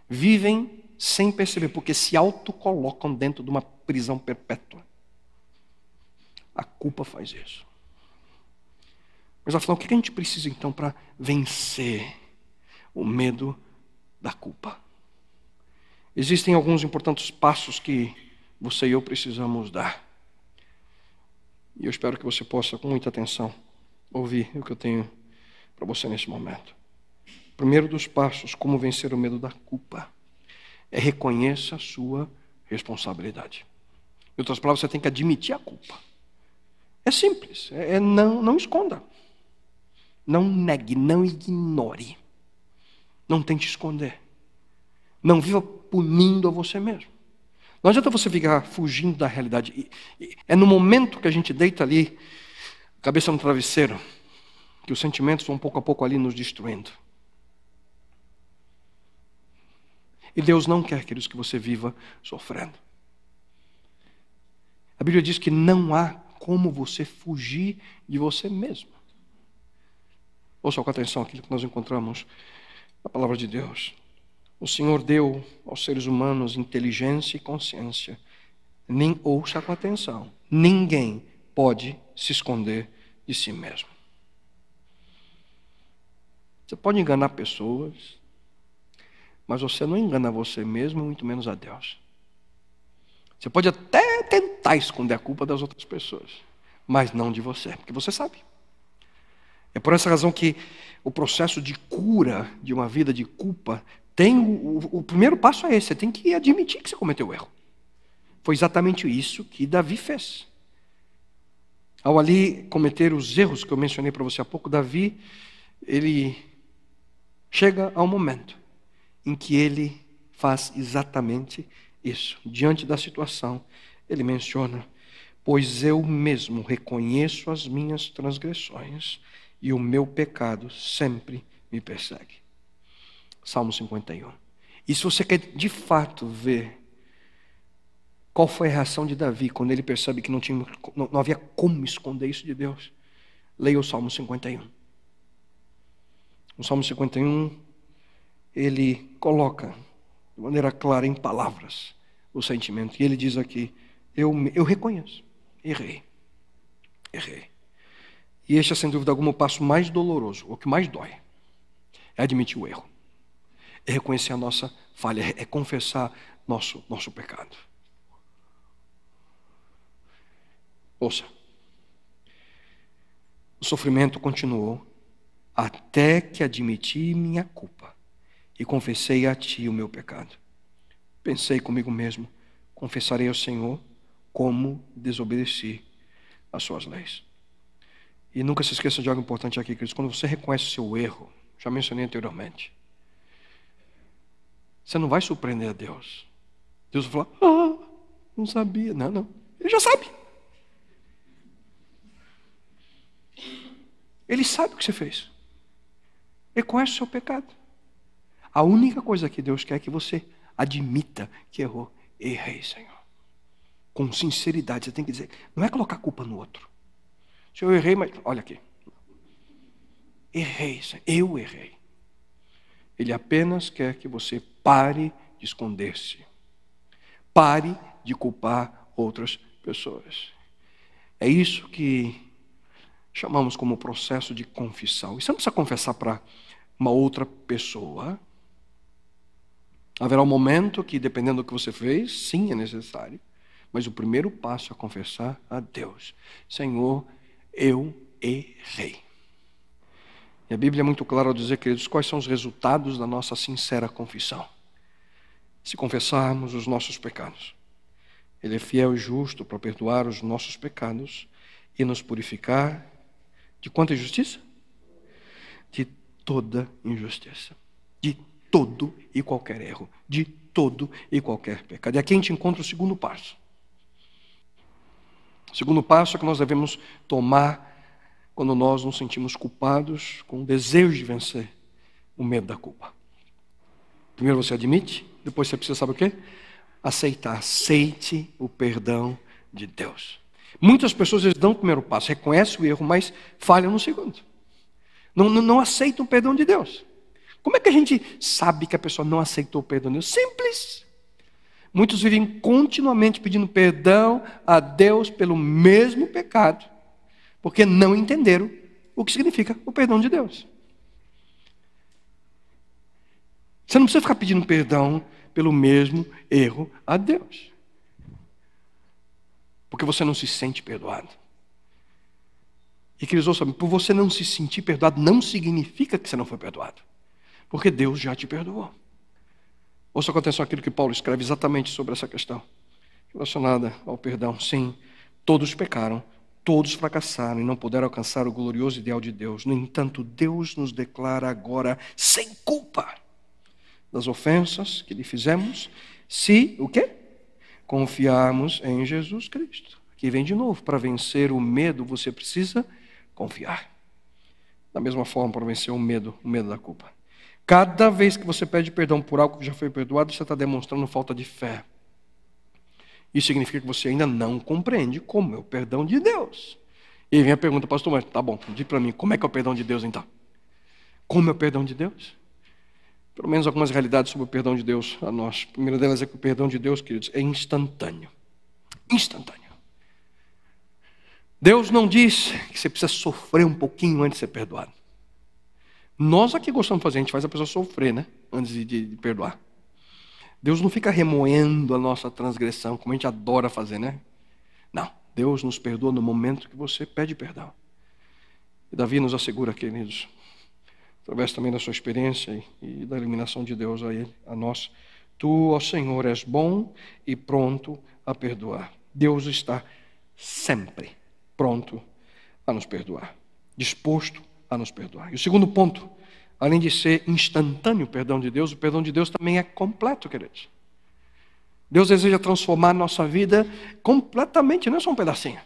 Vivem sem perceber, porque se autocolocam dentro de uma prisão perpétua. A culpa faz isso. Mas afinal, o que a gente precisa então para vencer o medo da culpa? Existem alguns importantes passos que você e eu precisamos dar. E eu espero que você possa, com muita atenção, ouvir o que eu tenho para você nesse momento. O primeiro dos passos, como vencer o medo da culpa, é reconheça a sua responsabilidade. Em outras palavras, você tem que admitir a culpa. É simples, não esconda. Não negue, não ignore. Não tente esconder. Não viva punindo a você mesmo. Não adianta você ficar fugindo da realidade. É no momento que a gente deita ali, cabeça no travesseiro, que os sentimentos vão pouco a pouco ali nos destruindo. E Deus não quer, queridos, que você viva sofrendo. A Bíblia diz que não há como você fugir de você mesmo. Ouça com atenção aquilo que nós encontramos na palavra de Deus. O Senhor deu aos seres humanos inteligência e consciência. Ouça com atenção. Ninguém pode se esconder de si mesmo. Você pode enganar pessoas, mas você não engana você mesmo, muito menos a Deus. Você pode até tentar esconder a culpa das outras pessoas, mas não de você, porque você sabe. É por essa razão que o processo de cura de uma vida de culpa tem o primeiro passo é esse: você tem que admitir que você cometeu erro. Foi exatamente isso que Davi fez. Ao ali cometer os erros que eu mencionei para você há pouco, Davi, ele chega ao momento em que ele faz exatamente isso. Diante da situação, ele menciona: pois eu mesmo reconheço as minhas transgressões e o meu pecado sempre me persegue. Salmo 51. E se você quer de fato ver qual foi a reação de Davi quando ele percebe que não havia como esconder isso de Deus, leia o Salmo 51. O Salmo 51, ele coloca de maneira clara em palavras o sentimento. E ele diz aqui: eu reconheço, errei. E este é, sem dúvida alguma, o passo mais doloroso, o que mais dói, é admitir o erro. É reconhecer a nossa falha, é confessar nosso pecado. Ouça, o sofrimento continuou até que admiti minha culpa e confessei a ti o meu pecado. Pensei comigo mesmo: confessarei ao Senhor como desobedeci às suas leis. E nunca se esqueça de algo importante aqui, queridos. Quando você reconhece o seu erro, já mencionei anteriormente, você não vai surpreender a Deus. Deus vai falar: não sabia. Não. Ele já sabe. Ele sabe o que você fez. Ele conhece o seu pecado. A única coisa que Deus quer é que você admita que errou. Errei, Senhor. Com sinceridade, você tem que dizer. Não é colocar a culpa no outro. Se eu errei, mas olha aqui. Errei, Senhor. Eu errei. Ele apenas quer que você pare de esconder-se. Pare de culpar outras pessoas. É isso que chamamos como processo de confissão. E você não precisa confessar para uma outra pessoa. Haverá um momento que, dependendo do que você fez, sim, é necessário. Mas o primeiro passo é confessar a Deus: Senhor, eu errei. E a Bíblia é muito clara ao dizer, queridos, quais são os resultados da nossa sincera confissão. Se confessarmos os nossos pecados, Ele é fiel e justo para perdoar os nossos pecados e nos purificar de quanta injustiça? De toda injustiça. De todo e qualquer erro. De todo e qualquer pecado. E aqui a gente encontra o segundo passo. O segundo passo é que nós devemos tomar quando nós nos sentimos culpados, com o desejo de vencer o medo da culpa. Primeiro você admite, depois você precisa, sabe o quê? Aceitar. Aceite o perdão de Deus. Muitas pessoas eles dão o primeiro passo, reconhecem o erro, mas falham no segundo. Não aceitam o perdão de Deus. Como é que a gente sabe que a pessoa não aceitou o perdão de Deus? Simples. Muitos vivem continuamente pedindo perdão a Deus pelo mesmo pecado, porque não entenderam o que significa o perdão de Deus. Você não precisa ficar pedindo perdão pelo mesmo erro a Deus, porque você não se sente perdoado. E queridos, ouçam, por você não se sentir perdoado, não significa que você não foi perdoado, porque Deus já te perdoou. Ouça com atenção aquilo que Paulo escreve exatamente sobre essa questão relacionada ao perdão. Sim, todos pecaram, todos fracassaram e não puderam alcançar o glorioso ideal de Deus. No entanto, Deus nos declara agora sem culpa das ofensas que lhe fizemos, se, o quê? confiarmos em Jesus Cristo. Aqui vem de novo, para vencer o medo, você precisa confiar. Da mesma forma, para vencer o medo da culpa. Cada vez que você pede perdão por algo que já foi perdoado, você está demonstrando falta de fé. Isso significa que você ainda não compreende como é o perdão de Deus. E aí vem a pergunta, pastor, mas tá bom, diz para mim, como é que é o perdão de Deus então? Como é o perdão de Deus? Pelo menos algumas realidades sobre o perdão de Deus a nós. A primeira delas é que o perdão de Deus, queridos, é instantâneo. Instantâneo. Deus não diz que você precisa sofrer um pouquinho antes de ser perdoado. Nós aqui gostamos de fazer, a gente faz a pessoa sofrer, né? Antes de perdoar. Deus não fica remoendo a nossa transgressão, como a gente adora fazer, né? Não, Deus nos perdoa no momento que você pede perdão. E Davi nos assegura, queridos, através também da sua experiência e da iluminação de Deus a ele, a nós, tu, ó Senhor, és bom e pronto a perdoar. Deus está sempre pronto a nos perdoar, disposto a nos perdoar. E o segundo ponto, além de ser instantâneo o perdão de Deus, o perdão de Deus também é completo, queridos. Deus deseja transformar a nossa vida completamente, não é só um pedacinho.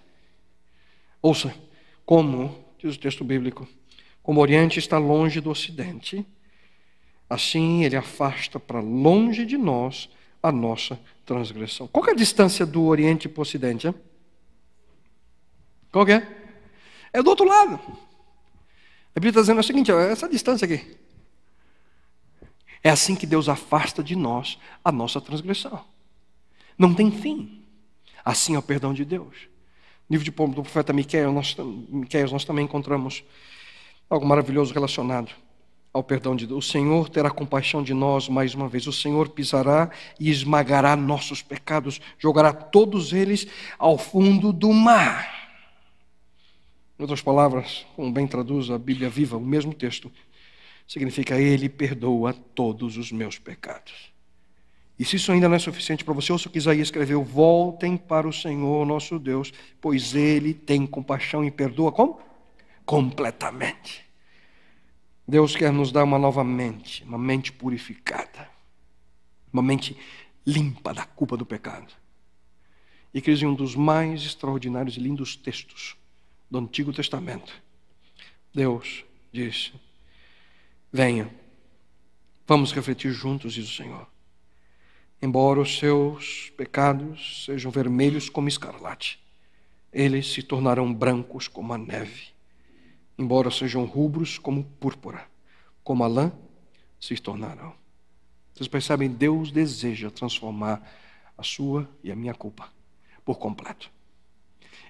Ouça, como diz o texto bíblico, como o Oriente está longe do Ocidente, assim Ele afasta para longe de nós a nossa transgressão. Qual que é a distância do Oriente para o Ocidente? Hein? Qual que é? É do outro lado. A Bíblia está dizendo o seguinte, essa distância aqui. É assim que Deus afasta de nós a nossa transgressão. Não tem fim. Assim é o perdão de Deus. No livro do profeta Miqueias, nós também encontramos algo maravilhoso relacionado ao perdão de Deus. O Senhor terá compaixão de nós mais uma vez. O Senhor pisará e esmagará nossos pecados, jogará todos eles ao fundo do mar. Em outras palavras, como bem traduz a Bíblia Viva, o mesmo texto, significa Ele perdoa todos os meus pecados. E se isso ainda não é suficiente para você, ouça o que Isaías escreveu, voltem para o Senhor nosso Deus, pois Ele tem compaixão e perdoa como? Completamente. Deus quer nos dar uma nova mente, uma mente purificada, uma mente limpa da culpa do pecado. E que em um dos mais extraordinários e lindos textos do Antigo Testamento, Deus disse, venham, vamos refletir juntos, diz o Senhor. Embora os seus pecados sejam vermelhos como escarlate, eles se tornarão brancos como a neve. Embora sejam rubros como púrpura, como a lã se tornarão. Vocês percebem? Deus deseja transformar a sua e a minha culpa por completo.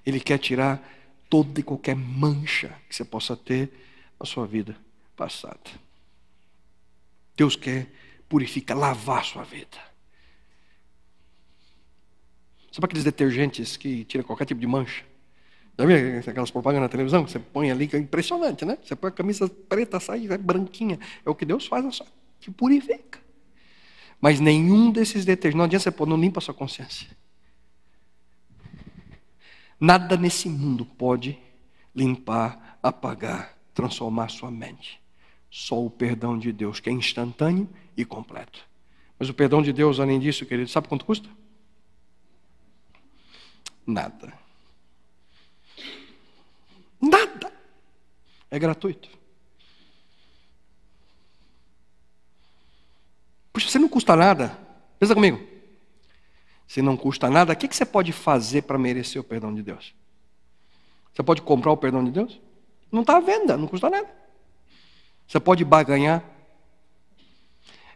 Ele quer tirar toda e qualquer mancha que você possa ter na sua vida passada. Deus quer purificar, lavar a sua vida. Sabe aqueles detergentes que tiram qualquer tipo de mancha? Já viu aquelas propagandas na televisão que você põe ali, que é impressionante, né? Você põe a camisa preta, sai branquinha. É o que Deus faz, que purifica. Mas nenhum desses detergentes, não adianta você pôr, não limpa a sua consciência. Nada nesse mundo pode limpar, apagar, transformar a sua mente. Só o perdão de Deus, que é instantâneo e completo. Mas o perdão de Deus, além disso, querido, sabe quanto custa? Nada. Nada. É gratuito. Puxa, você não custa nada. Pensa comigo. Se não custa nada, o que você pode fazer para merecer o perdão de Deus? Você pode comprar o perdão de Deus? Não está à venda, não custa nada. Você pode barganhar.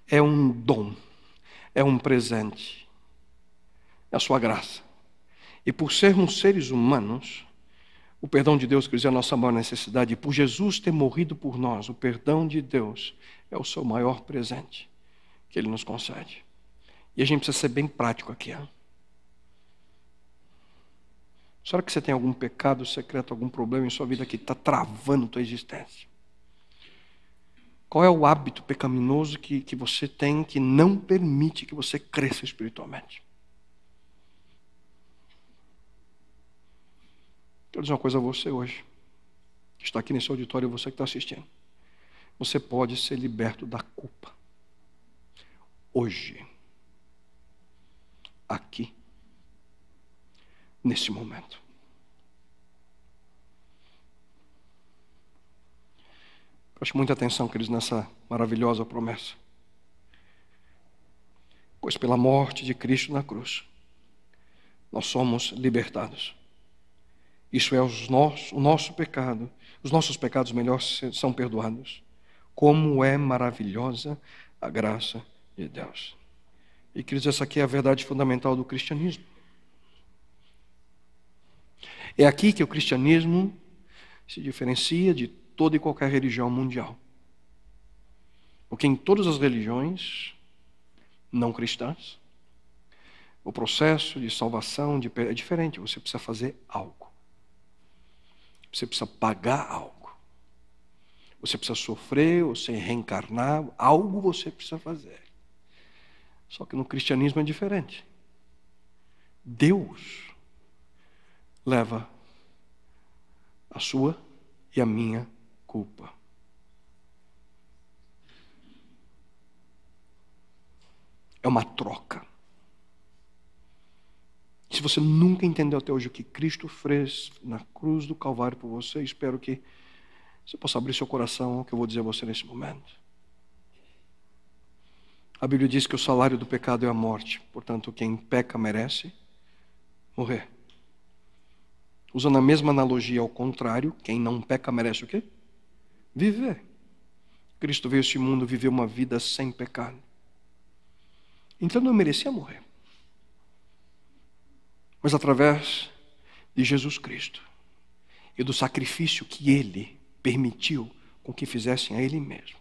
É um dom. É um presente. É a sua graça. E por sermos seres humanos, o perdão de Deus, quer dizer, a nossa maior necessidade, e por Jesus ter morrido por nós, o perdão de Deus é o seu maior presente que Ele nos concede. E a gente precisa ser bem prático aqui. Será que você tem algum pecado secreto, algum problema em sua vida que está travando a tua existência? Qual é o hábito pecaminoso que você tem que não permite que você cresça espiritualmente? Quero dizer uma coisa a você hoje, que está aqui nesse auditório e você que está assistindo. Você pode ser liberto da culpa. Hoje. Aqui nesse momento. Preste muita atenção, queridos, nessa maravilhosa promessa. Pois pela morte de Cristo na cruz, nós somos libertados. Isso é o nosso pecado. Os nossos pecados, melhor, são perdoados. Como é maravilhosa a graça de Deus. E, queridos, essa aqui é a verdade fundamental do cristianismo. É aqui que o cristianismo se diferencia de toda e qualquer religião mundial. Porque em todas as religiões não cristãs, o processo de salvação é diferente. Você precisa fazer algo. Você precisa pagar algo. Você precisa sofrer, você reencarnar, algo você precisa fazer. Só que no cristianismo é diferente. Deus leva a sua e a minha culpa. É uma troca. Se você nunca entendeu até hoje o que Cristo fez na cruz do Calvário por você, espero que você possa abrir seu coração ao que eu vou dizer a você nesse momento. A Bíblia diz que o salário do pecado é a morte. Portanto, quem peca merece morrer. Usando a mesma analogia ao contrário, quem não peca merece o quê? Viver. Cristo veio a este mundo viver uma vida sem pecado. Então não merecia morrer. Mas através de Jesus Cristo e do sacrifício que Ele permitiu com que fizessem a Ele mesmo.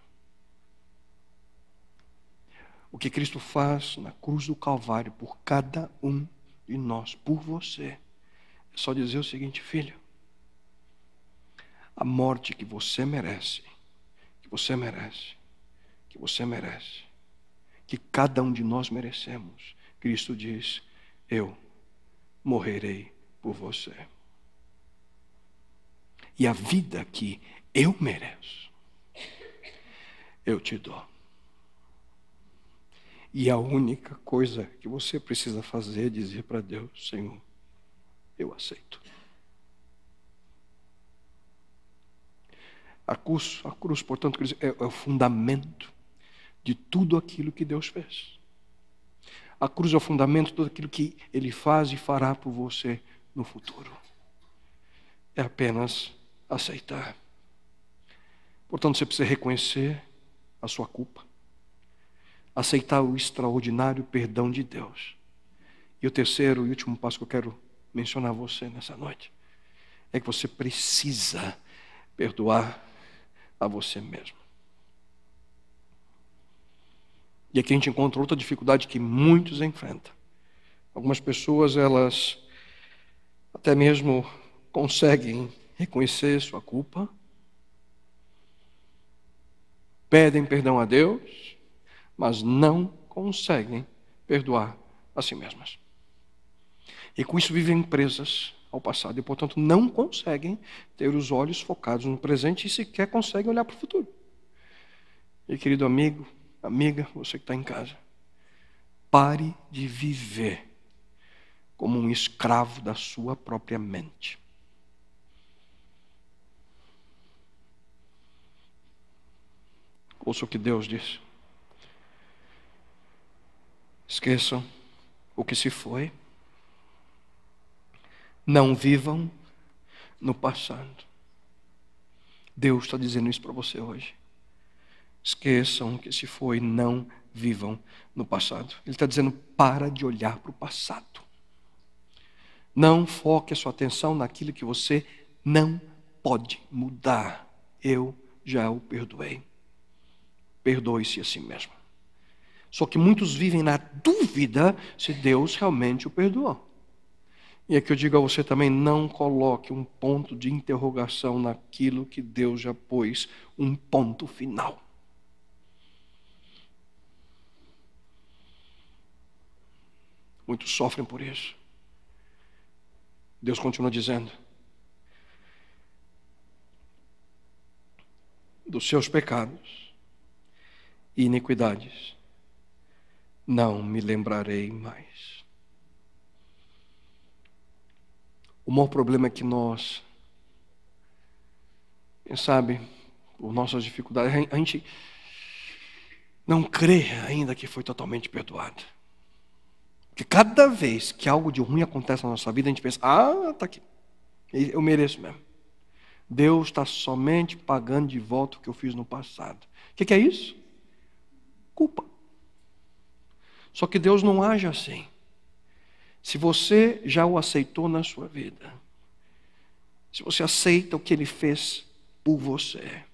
O que Cristo faz na cruz do Calvário por cada um de nós, por você, é só dizer o seguinte: filho, a morte que você merece, que você merece, que você merece, que cada um de nós merecemos, Cristo diz: eu morrerei por você. E a vida que eu mereço, eu te dou. E a única coisa que você precisa fazer é dizer para Deus: Senhor, eu aceito. A cruz, portanto, é o fundamento de tudo aquilo que Deus fez. A cruz é o fundamento de tudo aquilo que Ele faz e fará por você no futuro. É apenas aceitar. Portanto, você precisa reconhecer a sua culpa. Aceitar o extraordinário perdão de Deus. E o terceiro e último passo que eu quero mencionar a você nessa noite é que você precisa perdoar a você mesmo. E aqui a gente encontra outra dificuldade que muitos enfrentam. Algumas pessoas, elas até mesmo conseguem reconhecer sua culpa, pedem perdão a Deus, mas não conseguem perdoar a si mesmas. E com isso vivem presas ao passado e, portanto, não conseguem ter os olhos focados no presente e sequer conseguem olhar para o futuro. E, querido amigo, amiga, você que está em casa, pare de viver como um escravo da sua própria mente. Ouça o que Deus diz. Esqueçam o que se foi. Não vivam no passado. Deus está dizendo isso para você hoje. Esqueçam o que se foi, não vivam no passado. Ele está dizendo: para de olhar para o passado. Não foque a sua atenção naquilo que você não pode mudar. Eu já o perdoei. Perdoe-se a si mesmo. Só que muitos vivem na dúvida se Deus realmente o perdoou. E aqui eu digo a você também: não coloque um ponto de interrogação naquilo que Deus já pôs um ponto final. Muitos sofrem por isso. Deus continua dizendo: dos seus pecados e iniquidades não me lembrarei mais. O maior problema é que nós, quem sabe, por nossas dificuldades, a gente não crê ainda que foi totalmente perdoado. Porque cada vez que algo de ruim acontece na nossa vida, a gente pensa, tá aqui, eu mereço mesmo. Deus está somente pagando de volta o que eu fiz no passado. O que é isso? Culpa. Só que Deus não age assim. Se você já o aceitou na sua vida, se você aceita o que Ele fez por você,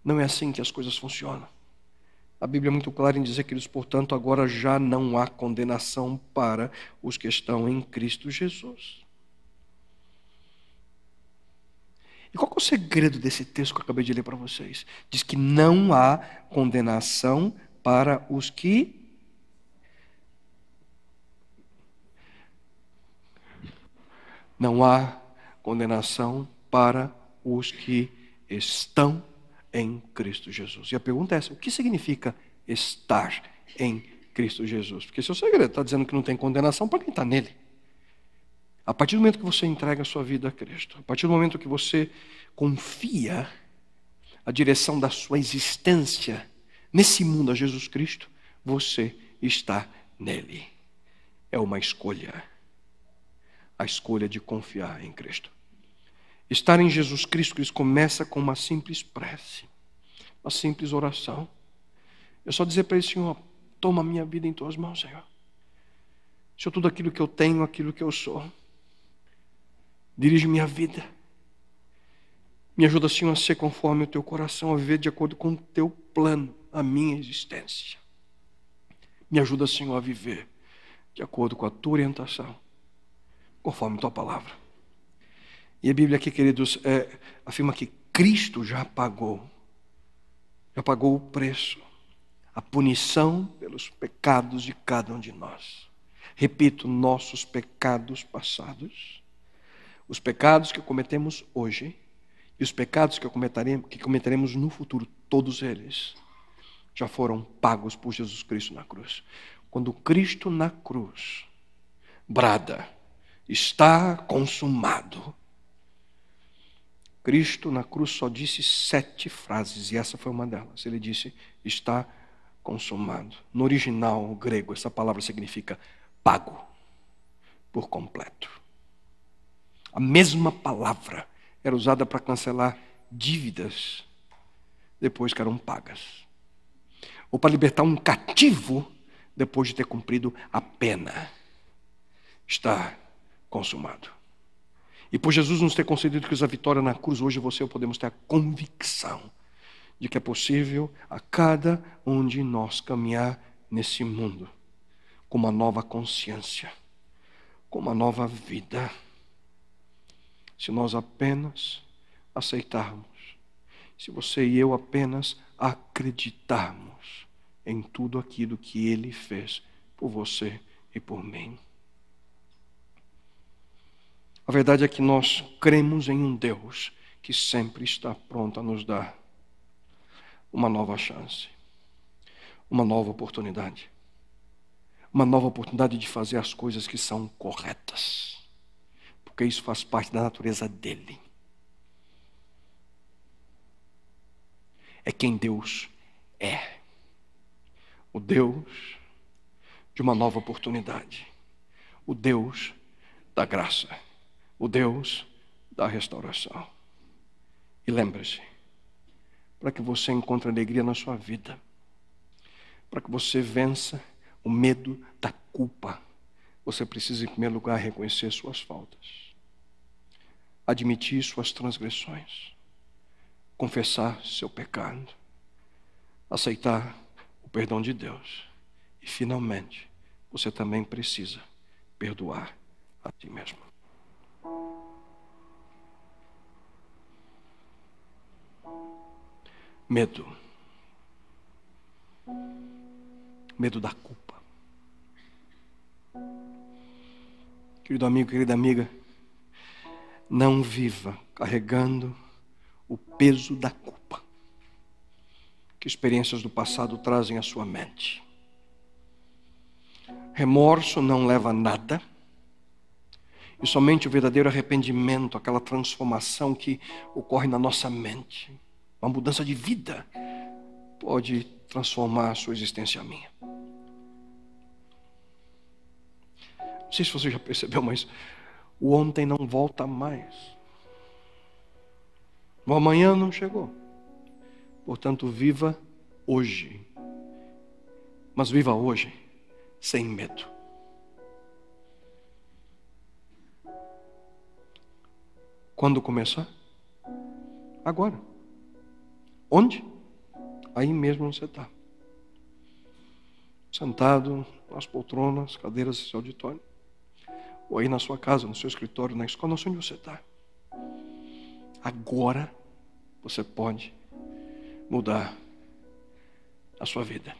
não é assim que as coisas funcionam. A Bíblia é muito clara em dizer, queridos, portanto, agora já não há condenação para os que estão em Cristo Jesus. E qual é o segredo desse texto que eu acabei de ler para vocês? Diz que não há condenação para os que... Não há condenação para os que estão em Cristo Jesus. E a pergunta é essa: o que significa estar em Cristo Jesus? Porque esse é o segredo. Está dizendo que não tem condenação para quem está nele. A partir do momento que você entrega a sua vida a Cristo, a partir do momento que você confia a direção da sua existência nesse mundo a Jesus Cristo, você está nele. É uma escolha. A escolha de confiar em Cristo. Estar em Jesus Cristo, que começa com uma simples prece, uma simples oração. É só dizer para ele: Senhor, toma a minha vida em tuas mãos, Senhor. Senhor, tudo aquilo que eu tenho, aquilo que eu sou, dirige minha vida. Me ajuda, Senhor, a ser conforme o teu coração, a viver de acordo com o teu plano, a minha existência. Me ajuda, Senhor, a viver de acordo com a tua orientação, conforme a tua palavra. E a Bíblia aqui, queridos, afirma que Cristo já pagou o preço, a punição pelos pecados de cada um de nós. Repito, nossos pecados passados, os pecados que cometemos hoje e os pecados que cometeremos no futuro, todos eles já foram pagos por Jesus Cristo na cruz. Quando Cristo na cruz brada: está consumado. Cristo na cruz só disse 7 frases, e essa foi uma delas. Ele disse: está consumado. No original grego, essa palavra significa pago por completo. A mesma palavra era usada para cancelar dívidas depois que eram pagas, ou para libertar um cativo depois de ter cumprido a pena. Está consumado. E por Jesus nos ter concedido a vitória na cruz, hoje você e eu podemos ter a convicção de que é possível a cada um de nós caminhar nesse mundo com uma nova consciência, com uma nova vida, se nós apenas aceitarmos, se você e eu apenas acreditarmos em tudo aquilo que Ele fez por você e por mim. A verdade é que nós cremos em um Deus que sempre está pronto a nos dar uma nova chance, uma nova oportunidade de fazer as coisas que são corretas, porque isso faz parte da natureza dele. É quem Deus é, o Deus de uma nova oportunidade, o Deus da graça, o Deus da restauração. E lembre-se, para que você encontre alegria na sua vida, para que você vença o medo da culpa, você precisa, em primeiro lugar, reconhecer suas faltas, admitir suas transgressões, confessar seu pecado, aceitar o perdão de Deus. E, finalmente, você também precisa perdoar a si mesmo. Medo. Medo da culpa. Querido amigo, querida amiga, não viva carregando o peso da culpa que experiências do passado trazem à sua mente. Remorso não leva a nada E somente o verdadeiro arrependimento, aquela transformação que ocorre na nossa mente, uma mudança de vida, pode transformar a sua existência minha. Não sei se você já percebeu, mas o ontem não volta mais. O amanhã não chegou. Portanto, viva hoje. Mas viva hoje sem medo. Quando começar? Agora. Onde? Aí mesmo onde você está. Sentado nas poltronas, cadeiras desse auditório. Ou aí na sua casa, no seu escritório, na escola, não sei onde você está. Agora você pode mudar a sua vida.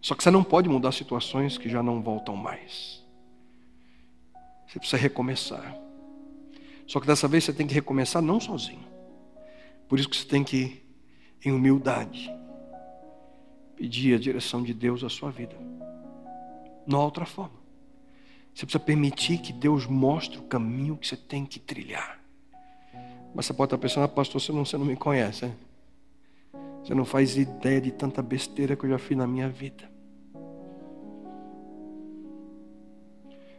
Só que você não pode mudar situações que já não voltam mais. Você precisa recomeçar. Só que dessa vez você tem que recomeçar não sozinho. Por isso que você tem que, em humildade, pedir a direção de Deus à sua vida. Não há outra forma. Você precisa permitir que Deus mostre o caminho que você tem que trilhar. Mas você pode estar pensando, pastor, você não me conhece, hein? Você não faz ideia de tanta besteira que eu já fiz na minha vida.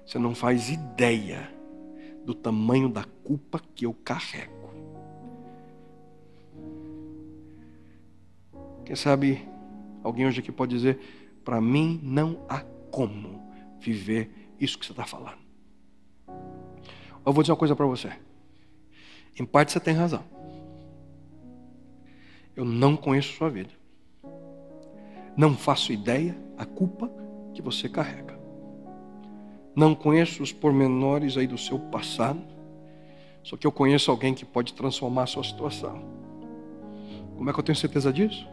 Você não faz ideia do tamanho da culpa que eu carrego. Quem sabe alguém hoje aqui pode dizer, para mim não há como viver isso que você está falando. Eu vou dizer uma coisa para você. Em parte você tem razão. Eu não conheço sua vida. Não faço ideia a culpa que você carrega. Não conheço os pormenores aí do seu passado. Só que eu conheço alguém que pode transformar a sua situação. Como é que eu tenho certeza disso?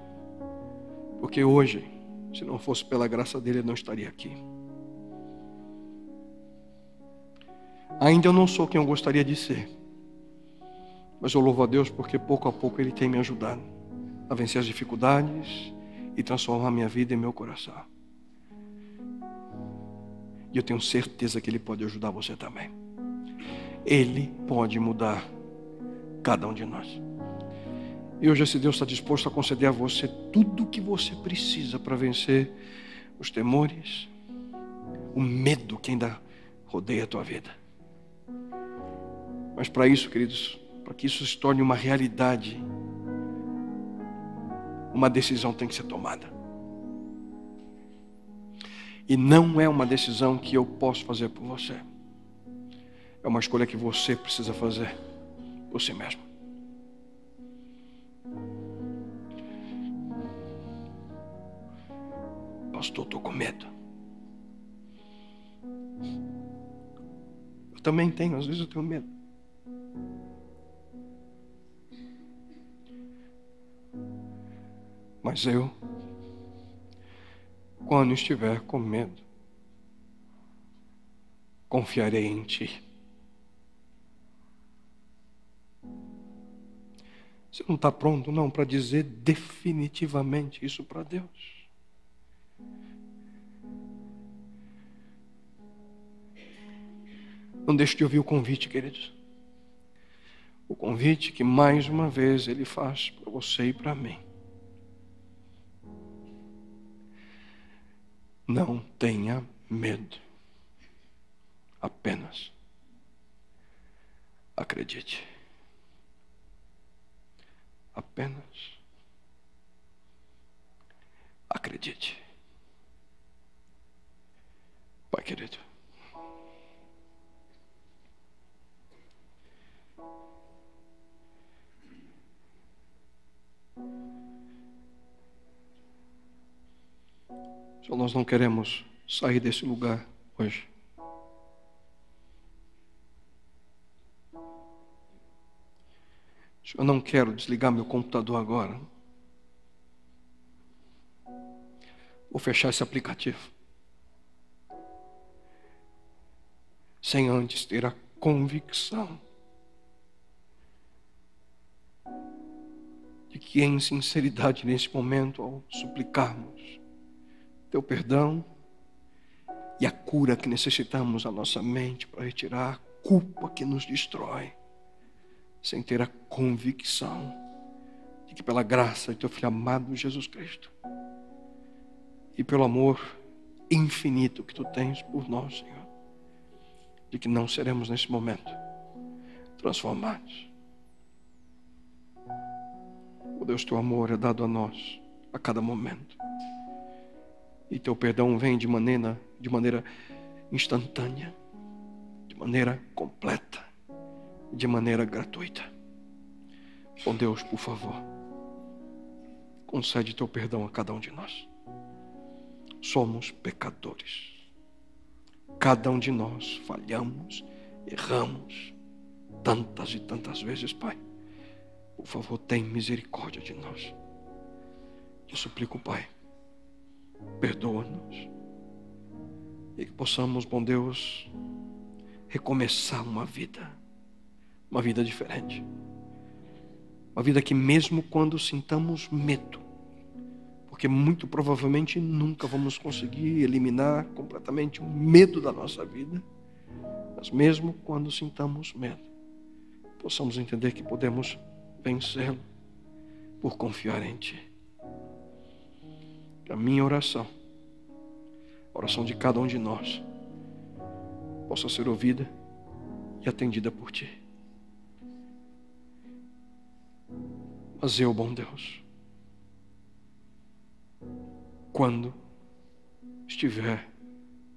Porque hoje, se não fosse pela graça dele, eu não estaria aqui. Ainda eu não sou quem eu gostaria de ser. Mas eu louvo a Deus porque pouco a pouco Ele tem me ajudado a vencer as dificuldades e transformar minha vida e meu coração. E eu tenho certeza que Ele pode ajudar você também. Ele pode mudar cada um de nós. E hoje esse Deus está disposto a conceder a você tudo o que você precisa para vencer os temores, o medo que ainda rodeia a tua vida. Mas para isso, queridos, para que isso se torne uma realidade, uma decisão tem que ser tomada. E não é uma decisão que eu posso fazer por você. É uma escolha que você precisa fazer por si mesmo. Pastor, estou com medo. Eu também tenho, às vezes eu tenho medo. Mas eu, quando estiver com medo, confiarei em Ti. Você não está pronto, não, para dizer definitivamente isso para Deus? Não deixe de ouvir o convite, queridos. O convite que mais uma vez Ele faz para você e para mim. Não tenha medo. Apenas acredite. Apenas acredite. Pai querido, Senhor, nós não queremos sair desse lugar hoje. Eu não quero desligar meu computador agora. Vou fechar esse aplicativo. Sem antes ter a convicção de que em sinceridade nesse momento, ao suplicarmos Teu perdão e a cura que necessitamos à nossa mente para retirar a culpa que nos destrói, sem ter a convicção de que pela graça de teu Filho amado Jesus Cristo e pelo amor infinito que tu tens por nós, Senhor, de que não seremos nesse momento transformados. Oh Deus, teu amor é dado a nós a cada momento, e teu perdão vem de maneira instantânea, de maneira completa, de maneira gratuita. Oh Deus, por favor, concede teu perdão a cada um de nós. Somos pecadores. Cada um de nós falhamos, erramos tantas e tantas vezes, Pai. Por favor, tem misericórdia de nós. Eu suplico, Pai, perdoa-nos e que possamos, bom Deus, recomeçar uma vida diferente. Uma vida que mesmo quando sintamos medo, porque muito provavelmente nunca vamos conseguir eliminar completamente o medo da nossa vida, mas mesmo quando sintamos medo, possamos entender que podemos vencê-lo por confiar em Ti. Que a minha oração, a oração de cada um de nós, possa ser ouvida e atendida por Ti. Mas eu, bom Deus, quando estiver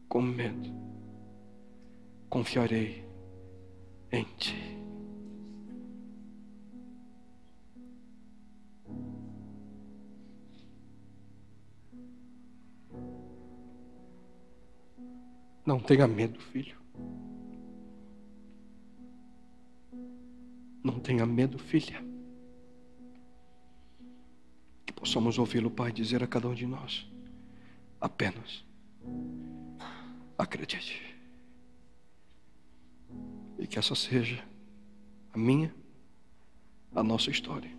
com medo, confiarei em Ti. Não tenha medo, filho. Não tenha medo, filha. Que possamos ouvi-lo, Pai, dizer a cada um de nós: apenas acredite. E que essa seja a minha, a nossa história.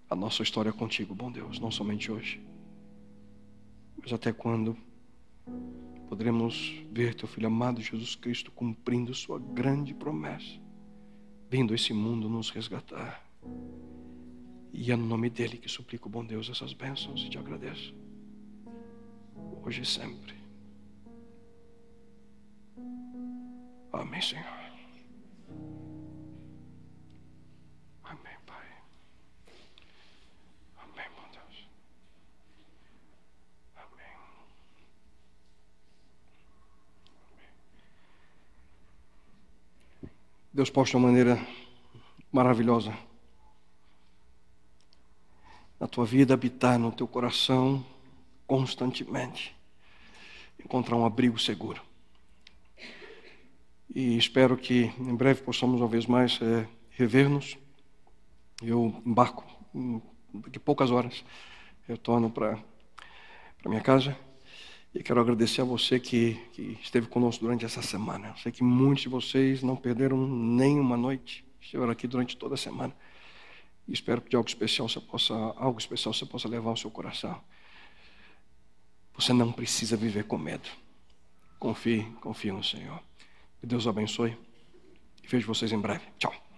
A nossa história contigo, bom Deus, não somente hoje, mas até quando poderemos ver teu Filho amado Jesus Cristo cumprindo sua grande promessa, vindo a esse mundo nos resgatar. E é no nome dele que suplico, bom Deus, essas bênçãos e te agradeço, hoje e sempre. Amém, Senhor. Amém, Pai. Amém, bom Deus. Amém. Deus pode de uma maneira maravilhosa na tua vida, habitar no teu coração constantemente, encontrar um abrigo seguro. E espero que em breve possamos uma vez mais rever-nos. Eu embarco daqui a poucas horas, retorno para minha casa. E quero agradecer a você que esteve conosco durante essa semana. Eu sei que muitos de vocês não perderam nenhuma noite, estiveram aqui durante toda a semana. E espero que algo especial você possa levar ao seu coração. Você não precisa viver com medo. Confie no Senhor. Que Deus o abençoe. E vejo vocês em breve. Tchau.